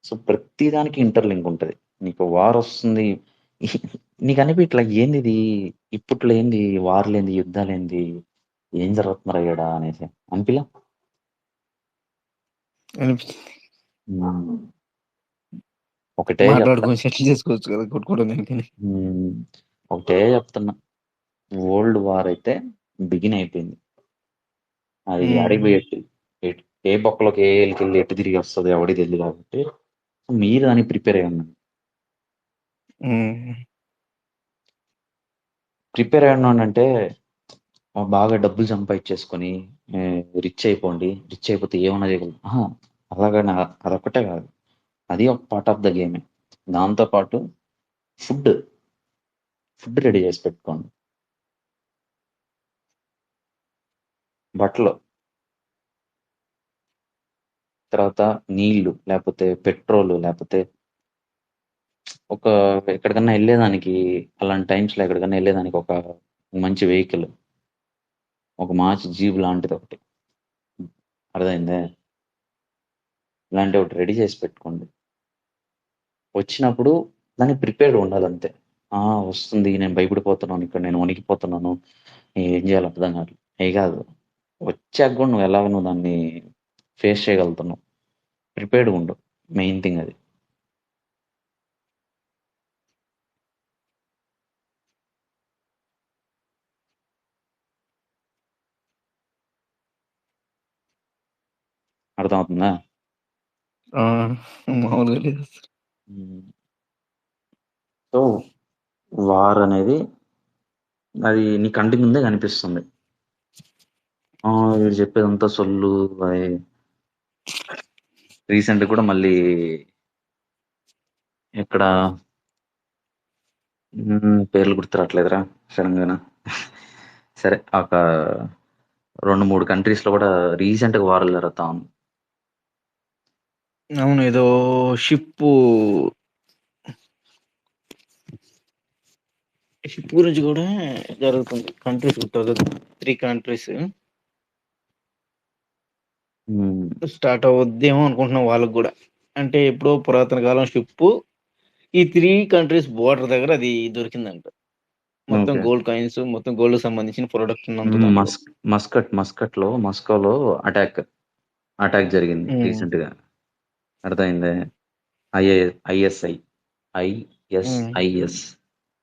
సో ప్రతి దానికి ఇంటర్లింక్ ఉంటుంది. నీకు వార్ వస్తుంది, నీకు అనిపించట్లా ఏంది ఇది, ఇప్పట్లో ఏంది వార్లేంది, యుద్ధాలేంది, ఏం జరుగుతున్నారు అయ్యాడా అనేసి అనిపిలా. ఒకటే చెప్తా, మాట్లాడుకొని సెటిల్ చేసుకోవచ్చు కదా కొట్టుకోవడం దానికని. ఒకటే చెప్తున్నా, వరల్డ్ వార్ అయితే బిగిన్ అయిపోయింది. అది అడిగిపోయేట్టు ఏ బొక్కలోకి ఏ వెళ్ళి ఎట్టు తిరిగి వస్తుంది ఎవడి తెలియదు. కాబట్టి మీరు దానికి ప్రిపేర్ అయ్యి ఉన్నాను. ప్రిపేర్ అయ్యి ఉన్నాను అంటే బాగా డబ్బులు సంపాదించేసుకొని రిచ్ అయిపోండి, రిచ్ అయిపోతే ఏమన్నా చేయగలరు అలాగా. అదొక్కటే కాదు, అది ఒక పార్ట్ ఆఫ్ ద గేమే. దాంతోపాటు ఫుడ్ రెడీ చేసి పెట్టుకోండి, బట్టలు, తర్వాత నీళ్లు, లేకపోతే పెట్రోల్, లేకపోతే ఒక ఎక్కడికన్నా వెళ్ళేదానికి, అలాంటి టైమ్స్లో ఎక్కడికన్నా వెళ్ళేదానికి ఒక మంచి వెహికల్, ఒక మంచి జీప్ లాంటిది ఒకటి, అర్థమైందే, ఇలాంటి ఒకటి రెడీ చేసి పెట్టుకోండి. వచ్చినప్పుడు దానికి ప్రిపేర్డ్ ఉండాలంతే. వస్తుంది, నేను భయపడిపోతున్నాను, ఇక్కడ నేను వణికిపోతున్నాను, ఏం చేయాలి అర్థం కాదు, ఏ కాదు, వచ్చాక కూడా నువ్వు ఎలాగ నువ్వు దాన్ని ఫేస్ చేయగలుగుతున్నావు, ప్రిపేర్డ్గా ఉండు, మెయిన్ థింగ్ అది. అర్థమవుతుందా? మామూలుగా లేదు. సో వార్ అనేది అది నీ కంటి ముందే కనిపిస్తుంది. వీడు చెప్పేదంతా సొల్లు. రీసెంట్ కూడా మళ్ళీ ఎక్కడ పేర్లు గుర్తురావట్లేదురా సడన్గా. సరే, ఒక 2-3 కంట్రీస్ లో కూడా రీసెంట్ గా వార్లు జరుగుతా ఉంది. అవును, ఏదో షిప్ గురించి కూడా జరుగుతుంది. కంట్రీస్ 3 కంట్రీస్ స్టార్ట్ అవుద్దేమో అనుకుంటున్నాం వాళ్ళకి కూడా. అంటే ఎప్పుడో పురాతన కాలం షిప్ ఈ 3 కంట్రీస్ బోర్డర్ దగ్గర అది దొరికిందంట. మొత్తం గోల్డ్ కాయిన్స్, మొత్తం గోల్డ్ సంబంధించిన ప్రొడక్ట్ మస్కోలో అటాక్ జరిగింది రీసెంట్ గా, అర్థమైందే. ISIS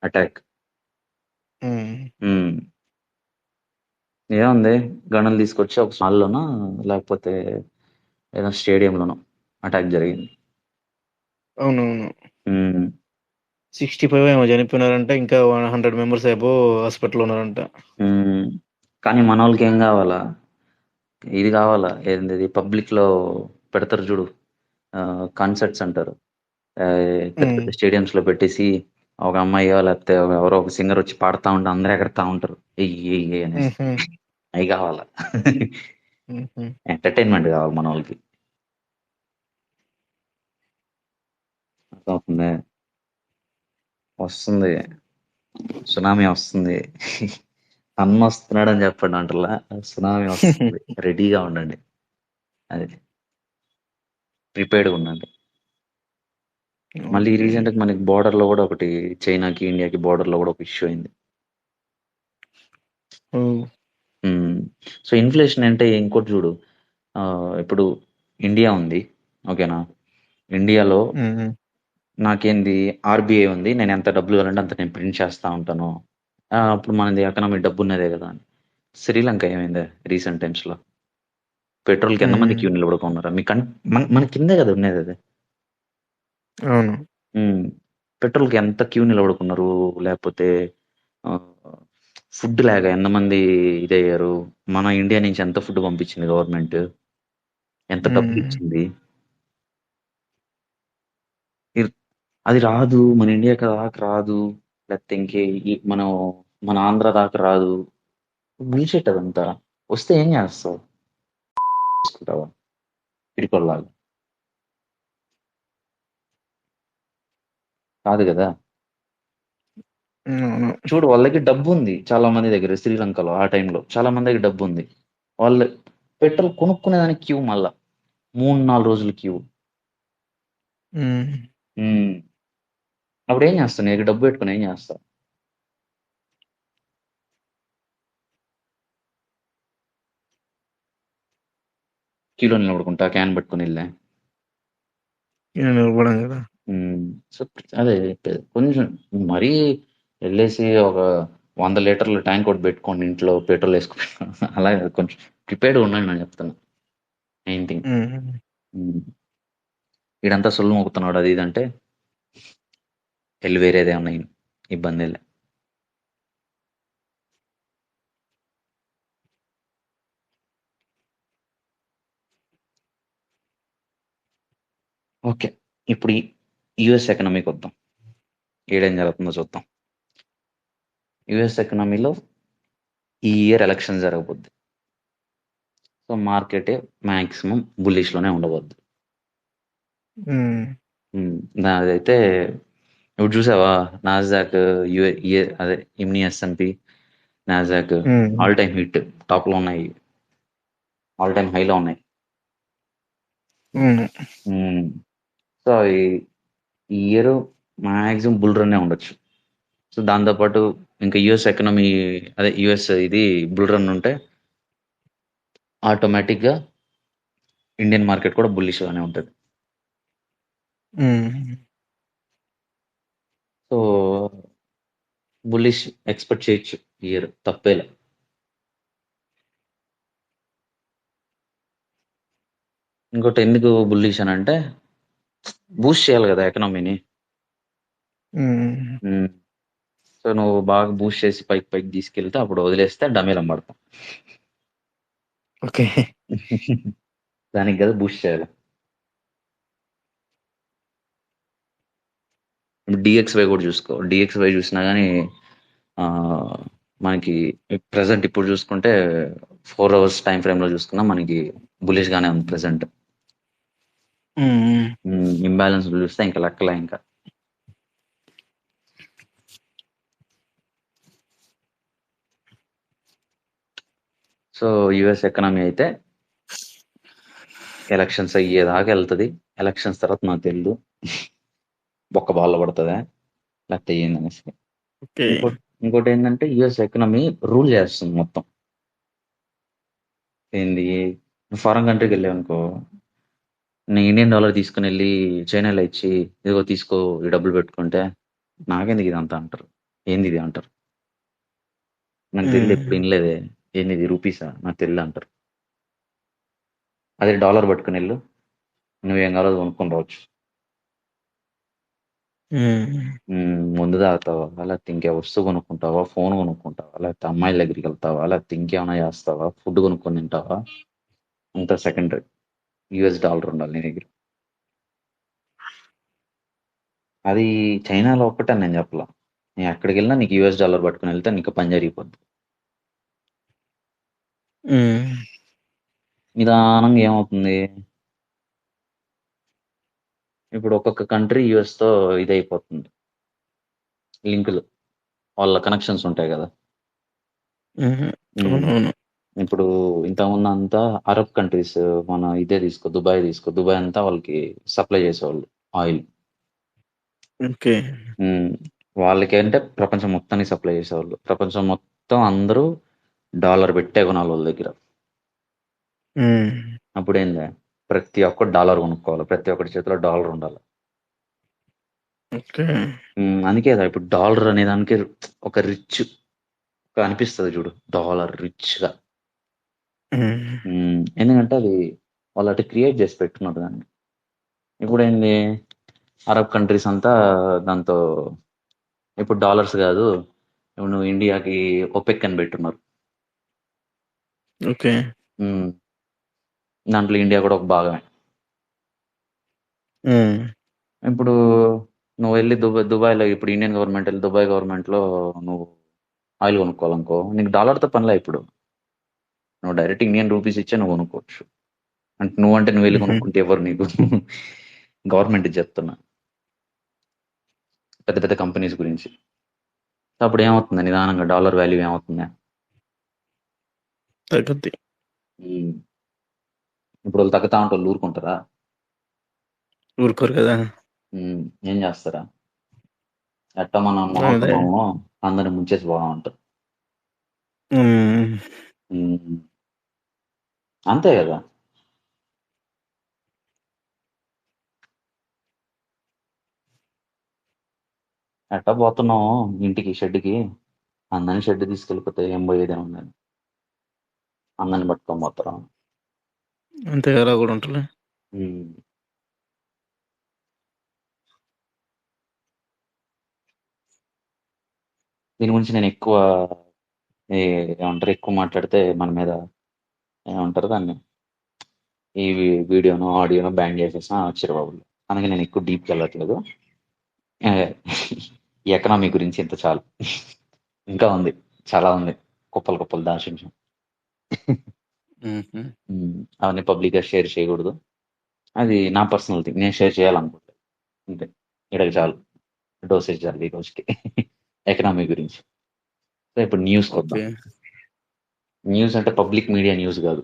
attack. ఏముంది, గన్నులు తీసుకొచ్చి ఒక మాల్లోనో లేకపోతే ఏదో స్టేడియంలోనో అటాక్ జరిగింది. అవునవును, 65 ఏమో చనిపోయినారంట, ఇంకా 100 మెంబర్స్ ఏమో హాస్పిటల్ ఉన్నారంట. కానీ మన వాళ్ళకి ఏం కావాలా, ఇది కావాలా, ఏంది పబ్లిక్ లో పెడతారు చూడు, కాన్సర్ట్స్ అంటారు, పెద్ద పెద్ద స్టేడియంస్ లో పెట్టేసి ఒక అమ్మాయి లేకపోతే ఎవరో ఒక సింగర్ వచ్చి పాడుతా ఉంటే అందరూ ఎగరతా ఉంటారు ఎయ్యి అనేసి. అవి కావాలా, ఎంటర్టైన్మెంట్ కావాలి మన వాళ్ళకి. అర్థమవుతుందే, వస్తుంది సునామీ వస్తుంది, అన్న వస్తున్నాడు అని చెప్పండి అంటలా, సునామీ వస్తుంది, రెడీగా ఉండండి, అది ప్రిపేర్డ్గా ఉండండి. మళ్ళీ రీసెంట్గా మనకి బోర్డర్ లో కూడా ఒకటి, చైనాకి ఇండియాకి బోర్డర్ లో కూడా ఒక ఇష్యూ అయింది. సో ఇన్ఫ్లేషన్ అంటే ఇంకోటి చూడు, ఇప్పుడు ఇండియా ఉంది, ఓకేనా, ఇండియాలో నాకేంది ఆర్బీఐ ఉంది, నేను ఎంత డబ్బులు కావాలంటే అంత నేను ప్రింట్ చేస్తూ ఉంటాను, అప్పుడు మనది ఎకనామిక్ డబ్బు ఉన్నదే కదా. శ్రీలంక ఏమైందే రీసెంట్ టైమ్స్లో, పెట్రోల్కి ఎంతమంది క్యూ నిలబడుకున్నారా, మన కిందే కదా ఉన్నది అది. అవును, పెట్రోల్కి ఎంత క్యూ నిలబడుకున్నారు, లేకపోతే ఫుడ్ లేక ఎంతమంది ఇదయ్యారు. మన ఇండియా నుంచి ఎంత ఫుడ్ పంపించింది గవర్నమెంట్, ఎంత డబ్బులు ఇచ్చింది, అది రాదు మన ఇండియాకి రాదు, లేకపోతే ఇంకే మనం మన ఆంధ్ర దాకా రాదు. బుల్షిట్ అదంతా. వస్తే ఏం చేస్తావు? చేసుకుంటావా పిడికొల్లాగా? కాదు కదా. అవును. చూడు, వాళ్ళకి డబ్బు ఉంది చాలా మంది దగ్గర. శ్రీలంకలో ఆ టైంలో చాలా మంది దగ్గర డబ్బు ఉంది. వాళ్ళు పెట్రోల్ కొనుక్కునేదానికి క్యూ, మళ్ళా 3-4 రోజులు క్యూ. ఉమ్. ఉమ్. అప్పుడు ఏం చేస్తావు? నీ దగ్గర డబ్బు పెట్టుకుని ఏం చేస్తావు? క్యూలో నిలబడుకుంటా క్యాన్ పట్టుకుని వెళ్ళా. ఈయన నిలబడం కదా. సో అదే చెప్పేది. కొంచెం మరీ వెళ్ళేసి ఒక 100 లీటర్ల ట్యాంక్ ఒకటి పెట్టుకోండి ఇంట్లో, పెట్రోల్ వేసుకుని అలాగే కొంచెం ప్రిపేర్డ్గా ఉండండి నేను చెప్తాను. Main thing. ఉమ్. వీడంతా సొల్లు మోపుతున్నాడు అది ఇది అంటే వెళ్ళి వేరేదే ఉన్నాయి, ఇబ్బంది లే. ఓకే, ఇప్పుడు యుఎస్ ఎకనామీకి వద్దాం. ఏడేం జరుగుతుందో చూద్దాం. యుఎస్ ఎకనామీలో ఈ ఇయర్ ఎలక్షన్ జరగబోద్ది. సో మార్కెటే మ్యాక్సిమం బుల్లిష్లోనే ఉండబోద్ది. ఉమ్. అదైతే ఇప్పుడు చూసావా? నాస్డాక్, అదే ఇమ్ని ఎస్ఎన్పి, నాస్డాక్ ఉమ్. ఆల్ టైమ్ హిట్, టాప్లో ఉన్నాయి, ఆల్ టైమ్ హైలో ఉన్నాయి. అవును. సో ఈ ఇయర్ మ్యాక్సిమం బుల్ రన్నే ఉండొచ్చు. సో దాంతోపాటు ఇంకా యుఎస్ ఎకనమీ, అదే యుఎస్ ఇది బుల్ రన్ ఉంటే ఆటోమేటిక్గా ఇండియన్ మార్కెట్ కూడా బుల్లిష్గానే ఉంటుంది. ఉమ్. సో బుల్లిష్ ఎక్స్పెక్ట్ చేయొచ్చు ఇయర్, తప్పేలా. ఇంకోటి ఎందుకు బుల్లిష్ అని అంటే, బూస్ట్ చేయాలి కదా ఎకనామీని. ఉమ్. సో నువ్వు బాగా బూస్ట్ చేసి పైకి పైకి తీసుకెళ్తే అప్పుడు వదిలేస్తే డమేలం పడతాం. ఓకే. దానికి కదా బూస్ట్ చేయాలి. ఇప్పుడు డిఎక్స్వై కూడా చూసుకో. డిఎక్స్వై చూసినా కానీ మనకి ప్రజెంట్ ఇప్పుడు చూసుకుంటే 4 hours టైం ఫ్రేమ్లో చూసుకున్నా మనకి బులిష్గానే ఉంది ప్రజెంట్. ఉమ్. ఇంబ్యాలెన్స్ చూస్తే ఇంకా లెక్కలే ఇంకా. సో యుఎస్ ఎకనామీ అయితే ఎలక్షన్స్ అయ్యేదాకా వెళ్తుంది. ఎలక్షన్స్ తర్వాత నాకు తెలియదు బొక్క బాల్లో పడుతుందా లేకపోతే ఏందనేసి. ఓకే. ఇంకోటి ఏంటంటే యుఎస్ ఎకనామీ రూల్ చేస్తుంది మొత్తం. ఏంది? ఫారెన్ కంట్రీకి వెళ్ళావు అనుకో, నేను ఇండియన్ డాలర్ తీసుకుని వెళ్ళి చైనాలో ఇచ్చి ఇదిగో తీసుకో ఈ డబ్బులు పెట్టుకుంటే నాకెందుకు ఇదంతా అంటారు. ఏంది ఇది అంటారు. నాకు తెలియదు, ఎప్పుడు వినలేదే. ఏంది ఇది రూపీసా, నాకు తెలియదు అంటారు. అదే డాలర్ పట్టుకుని వెళ్ళు, నువ్వేం కావాలో కొనుక్కొని రావచ్చు. ముందు తాగుతావా, లేకపోతే ఇంకే వస్తువు కొనుక్కుంటావా, ఫోన్ కొనుక్కుంటావా, లేకపోతే అమ్మాయిల దగ్గరికి వెళ్తావా, లేకపోతే ఇంకేమైనా చేస్తావా, ఫుడ్ కొనుక్కొని తింటావా, అంతా సెకండరీ. యుఎస్ డాలర్ ఉండాలి నీ దగ్గర. అది చైనాలో ఒక్కటే నేను చెప్పలా. నేను ఎక్కడికి వెళ్ళినా నీకు యుఎస్ డాలర్ పట్టుకుని వెళ్తే నీకు పని జరిగిపోద్ది. నిదానంగా ఏమవుతుంది, ఇప్పుడు ఒక్కొక్క కంట్రీ యుఎస్తో ఇదైపోతుంది, లింకులు, వాళ్ళ కనెక్షన్స్ ఉంటాయి కదా. అవునవును. ఇప్పుడు ఇంతకుముందు అంతా అరబ్ కంట్రీస్, మన ఇదే తీసుకో, దుబాయ్ తీసుకో, దుబాయ్ అంతా వాళ్ళకి సప్లై చేసేవాళ్ళు ఆయిల్. ఓకే. వాళ్ళకి అంటే ప్రపంచం మొత్తానికి సప్లై చేసేవాళ్ళు. ప్రపంచం మొత్తం అందరూ డాలర్ పెట్టే కొనాలి వాళ్ళ దగ్గర. అప్పుడు ఏంది, ప్రతి ఒక్కటి డాలర్ కొనుక్కోవాలి, ప్రతి ఒక్కటి చేతిలో డాలర్ ఉండాలి. ఓకే. అందుకే కదా ఇప్పుడు డాలర్ అనే దానికి ఒక రిచ్ అనిపిస్తుంది చూడు, డాలర్ రిచ్గా. ఎందుకంటే అది వాళ్ళు అటు క్రియేట్ చేసి పెట్టుకున్నారు దాన్ని. ఇప్పుడు ఏంది, అరబ్ కంట్రీస్ అంతా దాంతో ఇప్పుడు డాలర్స్ కాదు, ఇప్పుడు నువ్వు ఇండియాకి ఒపెక్ అని పెట్టున్నారు. ఓకే. దాంట్లో ఇండియా కూడా ఒక భాగమే. ఇప్పుడు నువ్వు వెళ్ళి దుబాయ్లో, ఇప్పుడు ఇండియన్ గవర్నమెంట్ వెళ్ళి దుబాయ్ గవర్నమెంట్లో నువ్వు ఆయిల్ కొనుక్కోవాలనుకో నీకు డాలర్తో పనిలే ఇప్పుడు. నువ్వు డైరెక్ట్ ఇండియన్ రూపీస్ ఇచ్చే నువ్వు కొనుక్కోవచ్చు. అంటే నువ్వు వెళ్ళి కొనుక్కుంటే ఎవరు నీకు గవర్నమెంట్ చెప్తున్నా పెద్ద పెద్ద కంపెనీస్ గురించి. అప్పుడు ఏమవుతుంది నిదానంగా డాలర్ వాల్యూ ఏమవుతుంది? తగ్గుద్ది. ఇప్పుడు వాళ్ళు తగ్గుతా ఉంటే వాళ్ళు ఊరుకుంటారా? ఊరుకోరు కదా. ఏం చేస్తారా? ఎట్ట మనం అదే. మొహతున్నామో అందరిని ముంచేసి పోతా ఉంటారు. అంతే కదా. ఎట్టా పోతున్నాము ఇంటికి షెడ్కి, అందరిని షెడ్ తీసుకెళ్ళిపోతే ఏం పోయేదే ఉందని అందరిని పట్టుకొని పోతారా? అంతే అలా కూడా ఉంటుంది. దీని గురించి నేను ఎక్కువ ఏమంటారు ఎక్కువ మాట్లాడితే మన మీద ఏమంటారు దాన్ని ఈ వీడియోను ఆడియోను బ్యాన్ చేసేసిన చిరబాబులు. అందుకే నేను ఎక్కువ డీప్కి వెళ్ళట్లేదు. ఈ ఎకనామీ గురించి ఇంత చాలు. ఇంకా ఉంది, చాలా ఉంది, కుప్పలు కుప్పలు దాచించాం. అవన్నీ పబ్లిక్గా షేర్ చేయకూడదు. అది నా పర్సనల్ థింగ్, నేను షేర్ చేయాలనుకుంటా అంతే. ఇక్కడికి చాలు, డోసేజ్ చాలు ఈ రోజుకి ఎకనామీ గురించి. సో ఇప్పుడు న్యూస్కి వద్దాం. న్యూస్ అంటే పబ్లిక్ మీడియా న్యూస్ కాదు,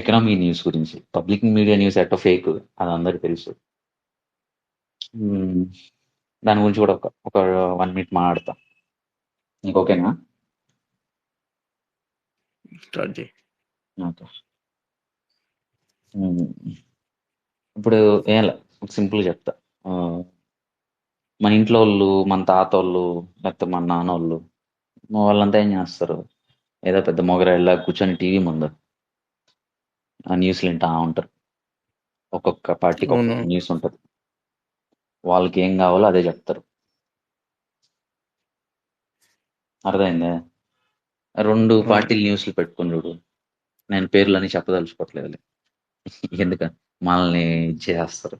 ఎకనామీ న్యూస్ గురించి. పబ్లిక్ మీడియా న్యూస్ ఎట్టో ఫేక్, అది అందరికి తెలుసు. దాని గురించి కూడా ఒక 1 minute మాట్లాడతా. నీకు ఓకేనా? స్టార్ట్ చేయి. ఓకే. ఇప్పుడు ఏం సింపుల్గా చెప్తా. మన ఇంట్లో వాళ్ళు, మన తాత వాళ్ళు, లేకపోతే మన నాన్న వాళ్ళు, వాళ్ళంతా ఏం చేస్తారు? ఏదో పెద్ద మొగరాయిలా కూర్చొని టీవీ ముందు ఆ న్యూస్లు వింటా ఉంటారు. ఒక్కొక్క పార్టీకి ఒక్కొక్క న్యూస్ ఉంటుంది. వాళ్ళకి ఏం కావాలో అదే చెప్తారు. అర్థమైందే? 2 పార్టీలు న్యూస్లు పెట్టుకుని చూడు. నేను పేర్లని చెప్పదలుచుకోవట్లేదు, ఎందుకని మనల్ని చేస్తారు,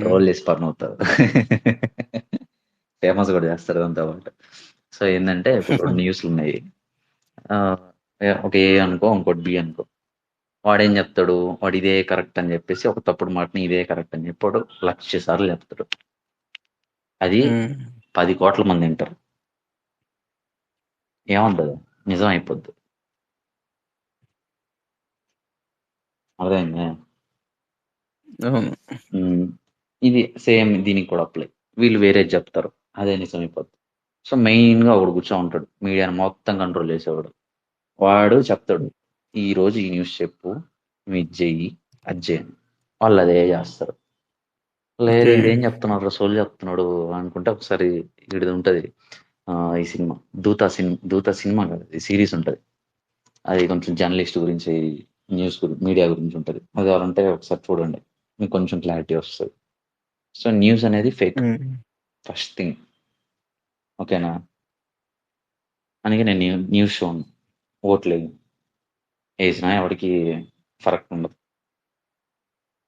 ట్రోల్ చేసి పని అవుతారు, ఫేమస్ కూడా చేస్తారు దాంతో పాటు. సో ఏంటంటే ఇప్పుడు 2 న్యూస్లు ఉన్నాయి. ఒక ఏ అనుకో, ఇంకోటి బి అనుకో. వాడేం చెప్తాడు? వాడు ఇదే కరెక్ట్ అని చెప్పేసి ఒక తప్పుడు మాటని ఇదే కరెక్ట్ అని చెప్పాడు 1,00,000 సార్లు చెప్తాడు. అది 10 కోట్ల మంది వింటారు. ఏమంటుంది? నిజం అయిపోద్ది. అర్థమైందా? ఇది సేమ్ దీనికి కూడా అప్లై. వీళ్ళు వేరే చెప్తారు, అదే నిజం అయిపోద్ది. సో మెయిన్గా ఒకడు కూర్చో ఉంటాడు, మీడియాని మొత్తం కంట్రోల్ చేసేవాడు. వాడు చెప్తాడు, ఈ రోజు ఈ న్యూస్ చెప్పు, నువ్వు ఇది చెయ్యి, అది చేయని. వాళ్ళు అదే చేస్తారు. లేదు ఇదేం చెప్తున్నారు, సోల్ చెప్తున్నాడు అనుకుంటే ఒకసారి ఇది ఉంటుంది, ఈ సినిమా దూత సినిమా కాదు, ఈ సిరీస్ ఉంటుంది. అది కొంచెం జర్నలిస్ట్ గురించి, న్యూస్ గురించి, మీడియా గురించి ఉంటుంది. అది కావాలంటే ఒకసారి చూడండి, మీకు కొంచెం క్లారిటీ వస్తుంది. సో న్యూస్ అనేది ఫేక్, ఫస్ట్ థింగ్. ఓకేనా? అందుకే నేను న్యూస్ షోను ఓట్లేదు, వేసినా ఎవరికి ఫరక్ ఉండదు.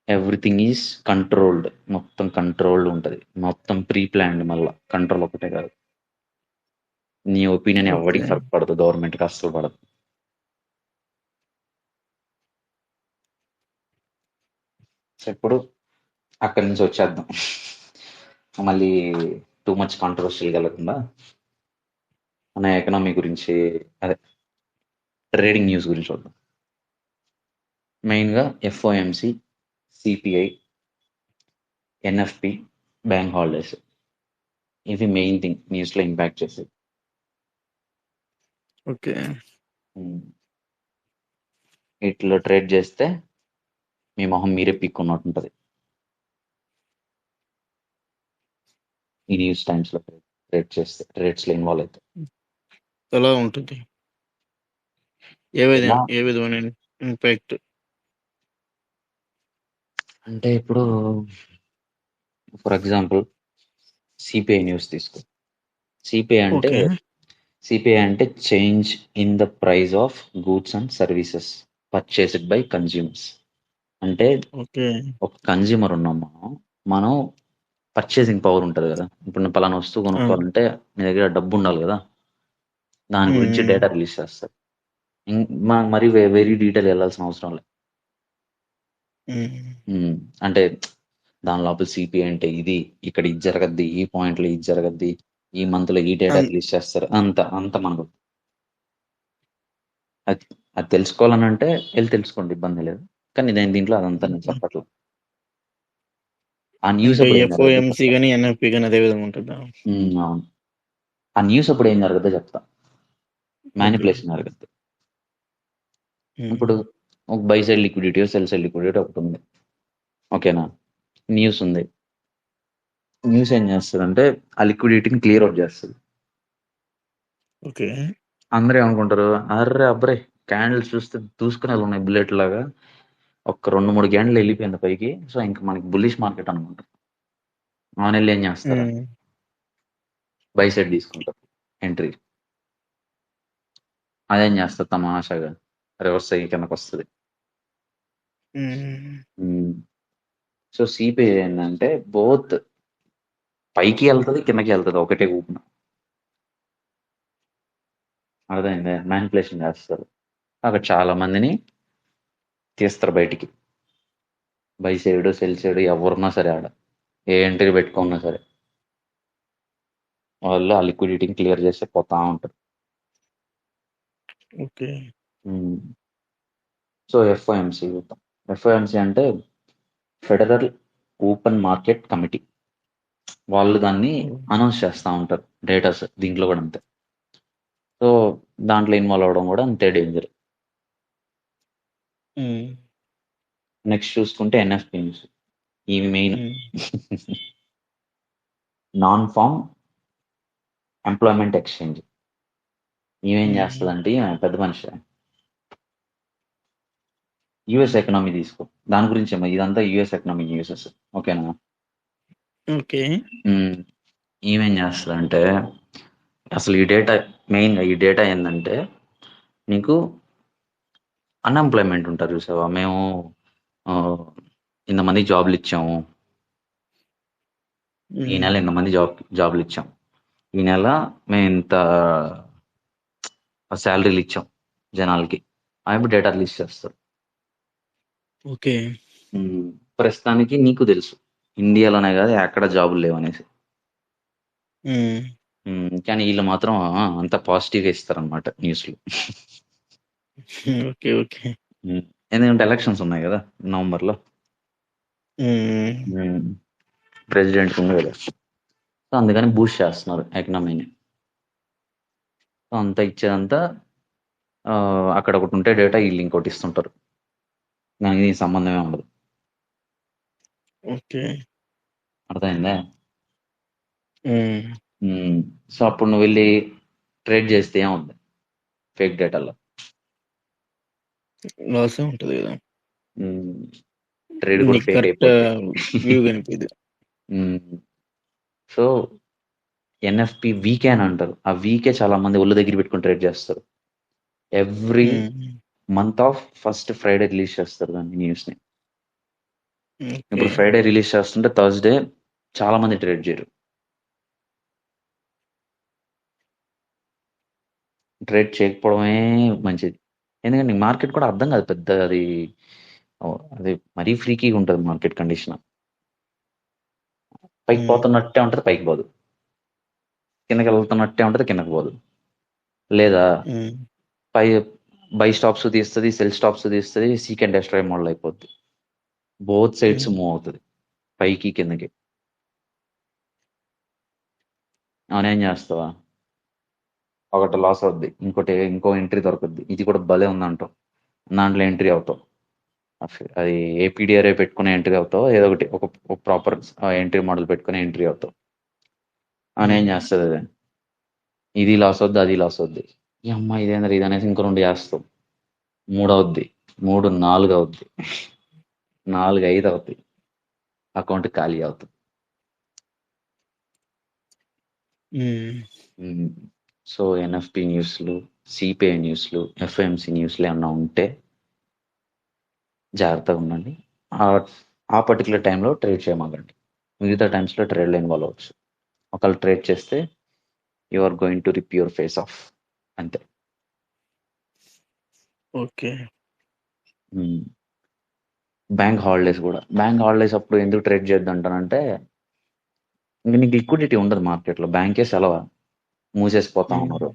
ఎవ్రీథింగ్ ఈజ్ కంట్రోల్డ్, మొత్తం కంట్రోల్డ్ ఉంటుంది, మొత్తం ప్రీ ప్లాన్డ్. మళ్ళీ కంట్రోల్ ఒకటే కాదు. నీ ఒపీనియన్ ఎవరికి ఫరక్ పడదు, గవర్నమెంట్కి అస్సలు పడదు. సో ఇప్పుడు అక్కడి నుంచి వచ్చేద్దాం, మళ్ళీ టూ మచ్ కాంట్రవర్షియల్ వెళ్ళకుండా మన ఎకనామీ గురించి, అదే ట్రేడింగ్ న్యూస్ గురించి చూద్దాం. మెయిన్గా ఎఫ్ఓఎంసి, సిపిఐ, ఎన్ఎఫ్పి, బ్యాంక్ హాలిడేస్, ఇవి మెయిన్ థింగ్ న్యూస్లో ఇంపాక్ట్ చేసేది. ఓకే. వీటిలో ట్రేడ్ చేస్తే మీ మొహం మీరే పిక్కున్నట్టు ఉంటుంది. ఈ న్యూస్ టైమ్స్లో ట్రేడ్ చేస్తే, ట్రేడ్స్లో ఇన్వాల్వ్ అయితే ఎలా ఉంటుంది? ఏ విధమైన ఇంపాక్ట్? అంటే ఇప్పుడు ఫర్ ఎగ్జాంపుల్ సిపిఐ న్యూస్ తీసుకో. సిపిఐ అంటే change in the price of goods and services purchased by consumers. అంటే ఒక కన్జ్యూమర్ ఉన్నాం మనం పర్చేసింగ్ పవర్ ఉంటది కదా. ఇప్పుడు నువ్వు పలానా వస్తువు కొనుక్కోవాలంటే నీ దగ్గర డబ్బు ఉండాలి కదా. దాని గురించి డేటా రిలీజ్ చేస్తారు. మరి వెరీ డీటెయిల్ వెళ్ళాల్సిన అవసరం లేదు. అంటే దాని లోపల సిపిఐ అంటే ఇది, ఇక్కడ ఇది జరగద్ది, ఈ పాయింట్లో ఇది జరగద్ది, ఈ మంత్లో ఈ డేటా రిలీజ్ చేస్తారు, అంత మనకు అది అది తెలుసుకోవాలని అంటే వెళ్ళి తెలుసుకోండి, ఇబ్బంది లేదు. కానీ నేను దీంట్లో అదంతా నేను చెప్పట్లా. ఆ న్యూస్ అంటే అప్పుడు ఏం జరగద్దో ఎఫ్ఓఎంసి చెప్తా. కానీ ఎన్ఎఫ్పి కానీ అదే విధంగా ఉంటుందా? అవును. ఆ న్యూస్ అప్పుడు ఏం జరగద్దో చెప్తా. ఓకే. మ్యానిపులేషన్ జరగద్దు. ఇప్పుడు ఒక by side liquidity, cell side liquidity ఒకటి ఉంది, ఓకేనా. న్యూస్ ఉంది. న్యూస్ ఏం చేస్తుందంటే ఆ లిక్విడిటీని క్లియర్ అవుట్ చేస్తుంది. ఓకే. అందరూ ఏమనుకుంటారు, అర్రే అబ్రే క్యాండిల్స్ చూస్తే దూసుకునే ఉన్నాయి బుల్లెట్ లాగా, ఒక 2-3 క్యాండిల్ వెళ్ళిపోయింది పైకి, సో ఇంకా మనకి బుల్లిష్ మార్కెట్ అనుకుంటారు. ఆన్ వెళ్ళి ఏం చేస్తారు, బై సైడ్ తీసుకుంటారు ఎంట్రీ. అదేం చేస్తారు తమాషాగా రివర్స్ అయ్యి కిందకు వస్తుంది. సో సిపిఐ ఏంటంటే బోత్ పైకి వెళ్తుంది, కిందకి వెళ్తుంది ఒకటే ఊపిన. అర్థమైంది, మ్యానిపులేషన్ చేస్తారు. అక్కడ చాలా మందిని తీస్తారు బయటికి, బై సైడ్ సెల్ సైడ్ ఎవరున్నా సరే, ఆడ ఏ ఎంట్రీ పెట్టుకున్నా సరే వాళ్ళు ఆ లిక్విడిటీని క్లియర్ చేస్తే పోతా ఉంటారు. ఓకే. సో ఎఫ్ఓఎంసి ఎఫ్ఓఎంసి అంటే ఫెడరల్ ఓపెన్ మార్కెట్ కమిటీ. వాళ్ళు దాన్ని అనౌన్స్ చేస్తూ ఉంటారు, డేటాస్ దీంట్లో కూడా అంతే. సో దాంట్లో ఇన్వాల్వ్ అవ్వడం కూడా అంతే డేంజర్. నెక్స్ట్ చూసుకుంటే ఎన్ఎఫ్పి న్యూస్, ఇవి main. Non form employment exchange. ఇవేం చేస్తుందంటే పెద్ద మనిషి యుఎస్ ఎకనామీ తీసుకో, దాని గురించి ఇదంతా యుఎస్ ఎకనామీ న్యూసెస్, ఓకేనా. ఓకే. ఏమేం చేస్తుందంటే అసలు ఈ డేటా మెయిన్గా ఈ డేటా ఏంటంటే నీకు అన్ఎంప్లాయ్మెంట్ ఉంటారు చూసావా, మేము ఇంతమంది జాబ్లు ఇచ్చాము, ఈ నెల ఇంతమంది జాబ్లు ఇచ్చాం, ఈ నెల మేము ఇంత శాలరీలు ఇచ్చాం జనాలకి, అవి డేటా రిలీజ్ చేస్తారు. ఓకే. ప్రస్తుతానికి నీకు తెలుసు ఇండియాలోనే కాదు ఎక్కడ జాబులు లేవనేసి. కానీ వీళ్ళు మాత్రం అంత పాజిటివ్గా ఇస్తారనమాట న్యూస్లు. ఓకే. ఓకే. ఎందుకంటే ఎలక్షన్స్ ఉన్నాయి కదా నవంబర్లో, ప్రెసిడెంట్ ఉంది కదా, సో అందుకని బూస్ట్ చేస్తున్నారు ఎకనామీని. సో అంతా ఇచ్చేదంతా అక్కడ ఒకటి ఉంటే డేటా వీళ్ళు ఇంకోటి ఇస్తుంటారు, దానికి దీనికి సంబంధమే ఉండదు. ఓకే. అర్థమైందా. సో అప్పుడు నువ్వు వెళ్ళి ట్రేడ్ చేస్తే ఏముంది, ఫేక్ డేటాలో లాస్ ఉంటుంది కదా, ట్రేడ్ కూడా నీకు ఫేక్ కరెక్ట్ వ్యూ అయిపోతుంది. కనిపిది. సో ఎన్ఎఫ్పి వీకే అని అంటారు, ఆ వీకే చాలా మంది ఒళ్ళు దగ్గర పెట్టుకుని ట్రేడ్ చేస్తారు. Every month of first Friday release చేస్తారు దాన్ని న్యూస్ని. ఇప్పుడు ఫ్రైడే రిలీజ్ చేస్తుంటే థర్స్డే చాలా మంది ట్రేడ్ చేయరు. ట్రేడ్ చేయకపోవడమే మంచిది, ఎందుకంటే మార్కెట్ కూడా అర్థం కాదు పెద్ద, అది మరీ ఫ్రీకీగా ఉంటుంది మార్కెట్ కండిషన్. పైకి పోతున్నట్టే ఉంటుంది, పైకి పోదు, కిందకి వెళ్తున్నట్టే ఉంటుంది, కిందకి పోదు. లేదా బై స్టాప్స్ తీస్తుంది, సెల్ స్టాప్స్ తీస్తుంది, సీక్ అండ్ డెస్ట్రాయ్ మోడల్ అయిపోద్ది. బోత్ సైడ్స్ మూవ్ అవుతుంది, పైకి కిందకి. అవునేం చేస్తావా, ఒకటి లాస్ అవుద్ది, ఇంకో ఎంట్రీ దొరుకుద్ది, ఇది కూడా భలే ఉందంటావు, దాంట్లో ఎంట్రీ అవుతావు. అది ఏపీడిఆర్ఏ పెట్టుకుని ఎంట్రీ అవుతావు, ఏదో ఒకటి ఒక ప్రాపర్ ఎంట్రీ మోడల్ పెట్టుకుని ఎంట్రీ అవుతావు. అవునేం చేస్తుంది అది, ఇది లాస్ అవుద్ది, అది లాస్ అవుద్ది, ఈ అమ్మ ఇదేంద్ర ఇది అనేసి ఇంకో 2 చేస్తావు, 3 అవుద్ది, 3 4 అవుద్ది, 4 5 అవుద్ది, అకౌంట్ ఖాళీ అవుతుంది. సో ఎన్ఎఫ్పి న్యూస్లు, సిపిఐ న్యూస్లు, ఎఫ్ఎంసి న్యూస్లు ఏమన్నా ఉంటే జాగ్రత్తగా ఉండండి. ఆ పర్టికులర్ టైంలో ట్రేడ్ చేయమాకండి. మిగతా టైమ్స్లో ట్రేడ్లో ఇన్వాల్వ్ అవ్వచ్చు. ఒకళ్ళు ట్రేడ్ చేస్తే you are going to rip your face off అంతే. ఓకే. బ్యాంక్ హాలిడేస్ కూడా, బ్యాంక్ హాలిడేస్ అప్పుడు ఎందుకు ట్రేడ్ చేద్దంటానంటే ఇంక నీకు లిక్విడిటీ ఉండదు మార్కెట్లో, బ్యాంకే సెలవు మూసేసిపోతా ఉన్నారు.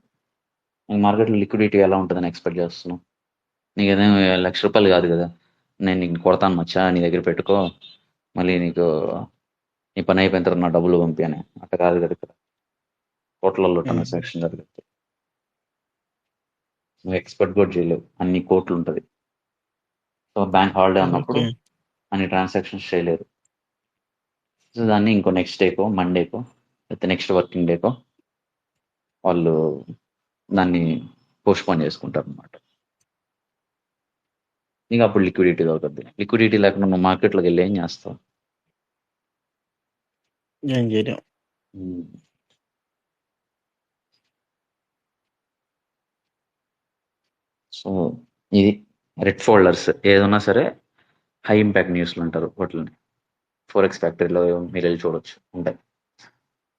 మార్కెట్లో లిక్విడిటీ ఎలా ఉంటుందని ఎక్స్పెక్ట్ చేస్తున్నావు? నీకు ఏదైనా ₹1,00,000 కాదు కదా, నేను నీకు కొడతాను మచ్చా, నీ దగ్గర పెట్టుకో, మళ్ళీ నీకు నీ పని అయిపోయిన తర్వాత నా డబ్బులు పంపి అని అట్లా కాదు కదా. ఇక్కడ కోట్లలో ట్రాన్సాక్షన్ జరుగుతుంది, నువ్వు ఎక్స్పెక్ట్ కూడా చేయలేవు, అన్ని కోట్లు ఉంటుంది. సో బ్యాంక్ హాలిడే ఉన్నప్పుడు ఓకే. అన్ని ట్రాన్సాక్షన్స్ చేయలేరు. సో దాన్ని ఇంకో నెక్స్ట్ డేకో, మండేకో, లేకపోతే నెక్స్ట్ వర్కింగ్ డేకో వాళ్ళు దాన్ని పోస్ట్పోన్ చేసుకుంటారు అనమాట. నీకు అప్పుడు లిక్విడిటీ దొరుకుతుంది. లిక్విడిటీ లేకుండా నువ్వు మార్కెట్లోకి వెళ్ళి ఏం చేస్తావు? ఏం చేయలేం. సో ఇది రెడ్ ఫోల్డర్స్ ఏదన్నా సరే హై ఇంపాక్ట్ న్యూస్లు అంటారు వాటిని. ఫోరెక్స్ ఫ్యాక్టరీలో మీరు వెళ్ళి చూడొచ్చు, ఉంటాయి.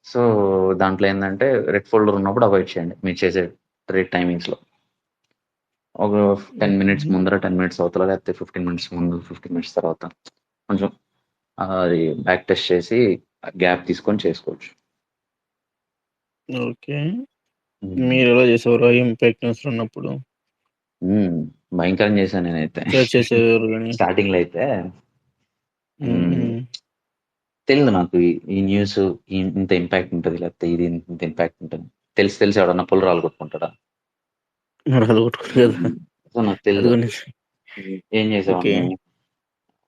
సో దాంట్లో ఏంటంటే రెడ్ ఫోల్డర్ ఉన్నప్పుడు అవాయిడ్ చేయండి మీరు చేసే ట్రేడ్ టైమింగ్స్లో. ఒక 10 minutes ముందర, 10 minutes అవతల, లేకపోతే 15 minutes ముందు, 15 minutes తర్వాత కొంచెం అది బ్యాక్ టెస్ట్ చేసి గ్యాప్ తీసుకొని చేసుకోవచ్చు. ఓకే. మీరు ఎలా చేసేవారు ఇంపాక్ట్ న్యూస్ ఉన్నప్పుడు? భయంకరం చేశాను నేనైతే. సెర్చ్ చేసేవారు కానీ స్టార్టింగ్ లో అయితే తెలియదు నాకు ఈ న్యూస్ ఇంత ఇంపాక్ట్ ఉంటుంది, లేకపోతే ఇది ఇంత ఇంపాక్ట్ ఉంటుంది. తెలిసి ఎవడన్నా పుల్లరాలు కొట్టుకుంటాడా? అది కొట్టుకోరు కదా. సో నాకు తెలియదు. ఏం ఓకే. చేసేవాడిని,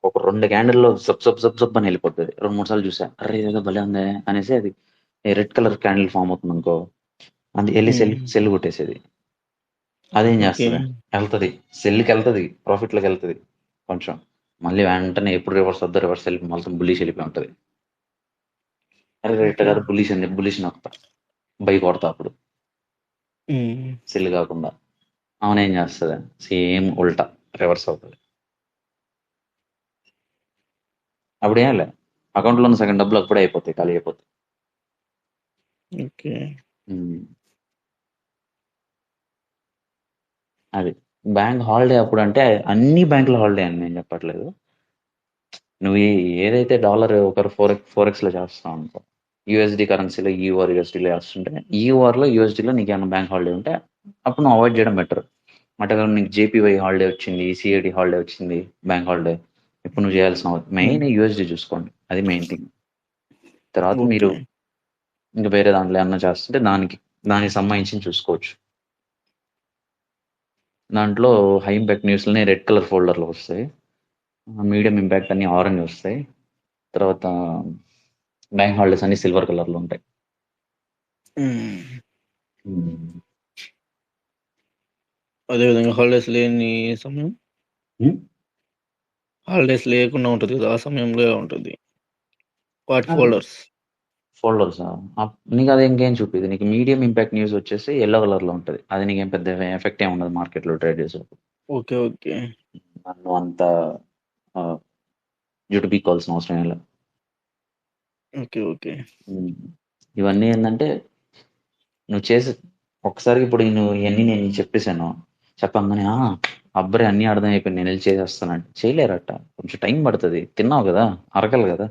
ఒక 2 క్యాండిల్లో సబ్ సబ్ సబ్ సబ్ అని వెళ్ళిపోతుంది. 2-3 సార్లు చూసా, అరే ఏదో భలే ఉంది అనేసి అది రెడ్ కలర్ క్యాండిల్ ఫామ్ అవుతుంది అనుకో, అది వెళ్ళి సెల్ కొట్టేసేది. అదేం ఓకే. చేస్తుంది, వెళ్తుంది సెల్కి, వెళ్తుంది ప్రాఫిట్లోకి వెళ్తుంది కొంచెం, మళ్ళీ వెంటనే ఎప్పుడు రివర్స్ వద్ద రివర్స్ వెళ్ళి మొత్తం బుల్లిష్ వెళ్ళిపోయి ఉంటుంది. అరే రేట్ కాదు బుల్లిష్ అని బుల్లిష్ నొక్కుతా, బై కొడతా అప్పుడు సెల్ కాకుండా. అవునేం చేస్తుంది, సేమ్ ఉల్టా రివర్స్ అవుతుంది. అప్పుడు ఏం లే, అకౌంట్లో ఉన్న సగం డబ్బులు అప్పుడే అయిపోతాయి, ఖాళీ అయిపోతాయి. ఓకే. అది బ్యాంక్ హాలిడే అప్పుడు అంటే అన్ని బ్యాంకుల హాలిడే అని నేను చెప్పట్లేదు. నువ్వు ఏదైతే డాలర్ ఒకరు ఫోరెక్స్లో చేస్తావు అనుకో, యూఎస్డి కరెన్సీలో ఈఓఆర్ యూఎస్డీలో చేస్తుంటే, ఈఓఆర్లో యూఎస్డీలో నీకు ఏమైనా బ్యాంక్ హాలిడే ఉంటే అప్పుడు నువ్వు అవాయిడ్ చేయడం బెటర్. అట్లా నీకు జేపీవై హాలిడే వచ్చింది, సిఐడి హాలిడే వచ్చింది, బ్యాంక్ హాలిడే, ఇప్పుడు నువ్వు చేయాల్సిన మెయిన్ యూఎస్డి చూసుకోండి, అది మెయిన్ థింగ్. తర్వాత మీరు ఇంకా వేరే దాంట్లో ఏమన్నా చేస్తుంటే దానికి సంబంధించి చూసుకోవచ్చు. దాంట్లో హై ఇంపాక్ట్ న్యూస్లని రెడ్ కలర్ ఫోల్డర్లో వస్తాయి, మీడియం ఇంపాక్ట్ అన్ని ఆరెంజ్ వస్తాయి, తర్వాత బ్యాంక్ హాలిడేస్ అన్ని సిల్వర్ కలర్లో ఉంటాయి. అదేవిధంగా హాలిడేస్ లేని సమయం, హాలిడేస్ లేకుండా ఉంటుంది కదా, ఆ సమయంలో ఉంటుంది వాటి ఫోల్డర్స్. నీకు అది ఇంకేం చూపిది, నీకు మీడియం ఇంపాక్ట్ న్యూస్ వచ్చేసి ఎల్లో కలర్లో ఉంటుంది. అది నీకేం పెద్ద ఎఫెక్ట్ ఏమి ఉండదు మార్కెట్లో ట్రేడ్ చేసేప్పుడు. ఓకే. ఓకే. నన్ను అంత జుట్టు పీక్కోవాల్సిన అవసరం ఏం లేదు. ఓకే. ఓకే. ఇవన్నీ ఏంటంటే నువ్వు చేసి ఒకసారి ఇప్పుడు నువ్వు ఇవన్నీ నేను చెప్పేశాను, చెప్పంగానే అబ్బరే అన్నీ అర్థం అయిపోయింది నేను వెళ్ళి చేసేస్తానంటే చేయలేరట, కొంచెం టైం పడుతుంది. తిన్నావు కదా, అరగలు కదా,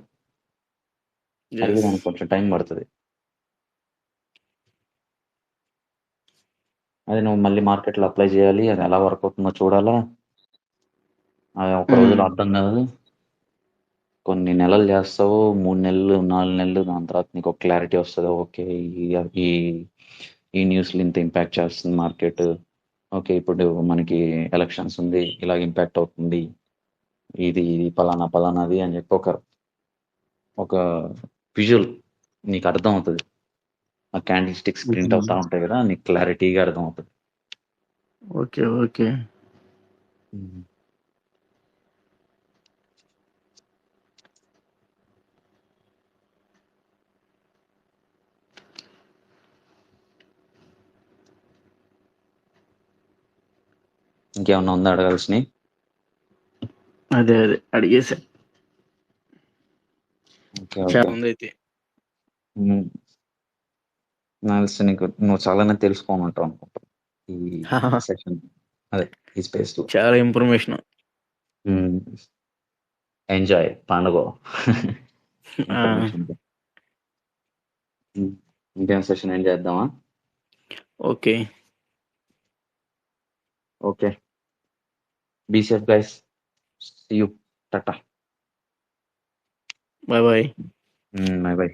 అరిగేదానికి కొంచెం టైం పడుతుంది. అది నువ్వు మళ్ళీ మార్కెట్లో అప్లై చేయాలి, అది ఎలా వర్క్ అవుతుందో చూడాలా, అది ఒక రోజులో అర్థం కాదు. కొన్ని నెలలు చేస్తావు, 3 నెలలు 4 నెలలు, దాని తర్వాత నీకు ఒక క్లారిటీ వస్తుంది. ఓకే ఈ న్యూస్లు ఇంత ఇంపాక్ట్ చేస్తుంది మార్కెట్, ఓకే ఇప్పుడు మనకి ఎలక్షన్స్ ఉంది, ఇలా ఇంపాక్ట్ అవుతుంది, ఇది పలానాది అని చెప్పి ఒక విజువల్ నీకు అర్థం అవుతుంది. ఆ క్యాండిల్ స్టిక్స్ ప్రింట్ అవుతా ఉంటాయి కదా, నీకు క్లారిటీగా అర్థం అవుతుంది. ఓకే. ఓకే. ఇంకేమన్నా ఉందా అడగాల్సినవి? అదే అడిగేసా. ఓకే. చాలా ఓకే. ఉంది అయితే. హ్మ్. నాకు తెలిసి నువ్వు చాలానే తెలుసుకొని ఉంటావు అనుకుంటా. ఈ సెషన్ అదే ఈ స్పేస్‌లో. చాలా ఇన్ఫర్మేషన్. హ్మ్. ఎంజాయ్ పండుగో ఆ! ఇన్ఫర్మేషన్‌తో. హ్మ్. ఇంకేం సెషన్ ఎండ్ చేద్దామా? Okay. Okay. Be safe guys. See you. టాటా. Bye bye. Bye by.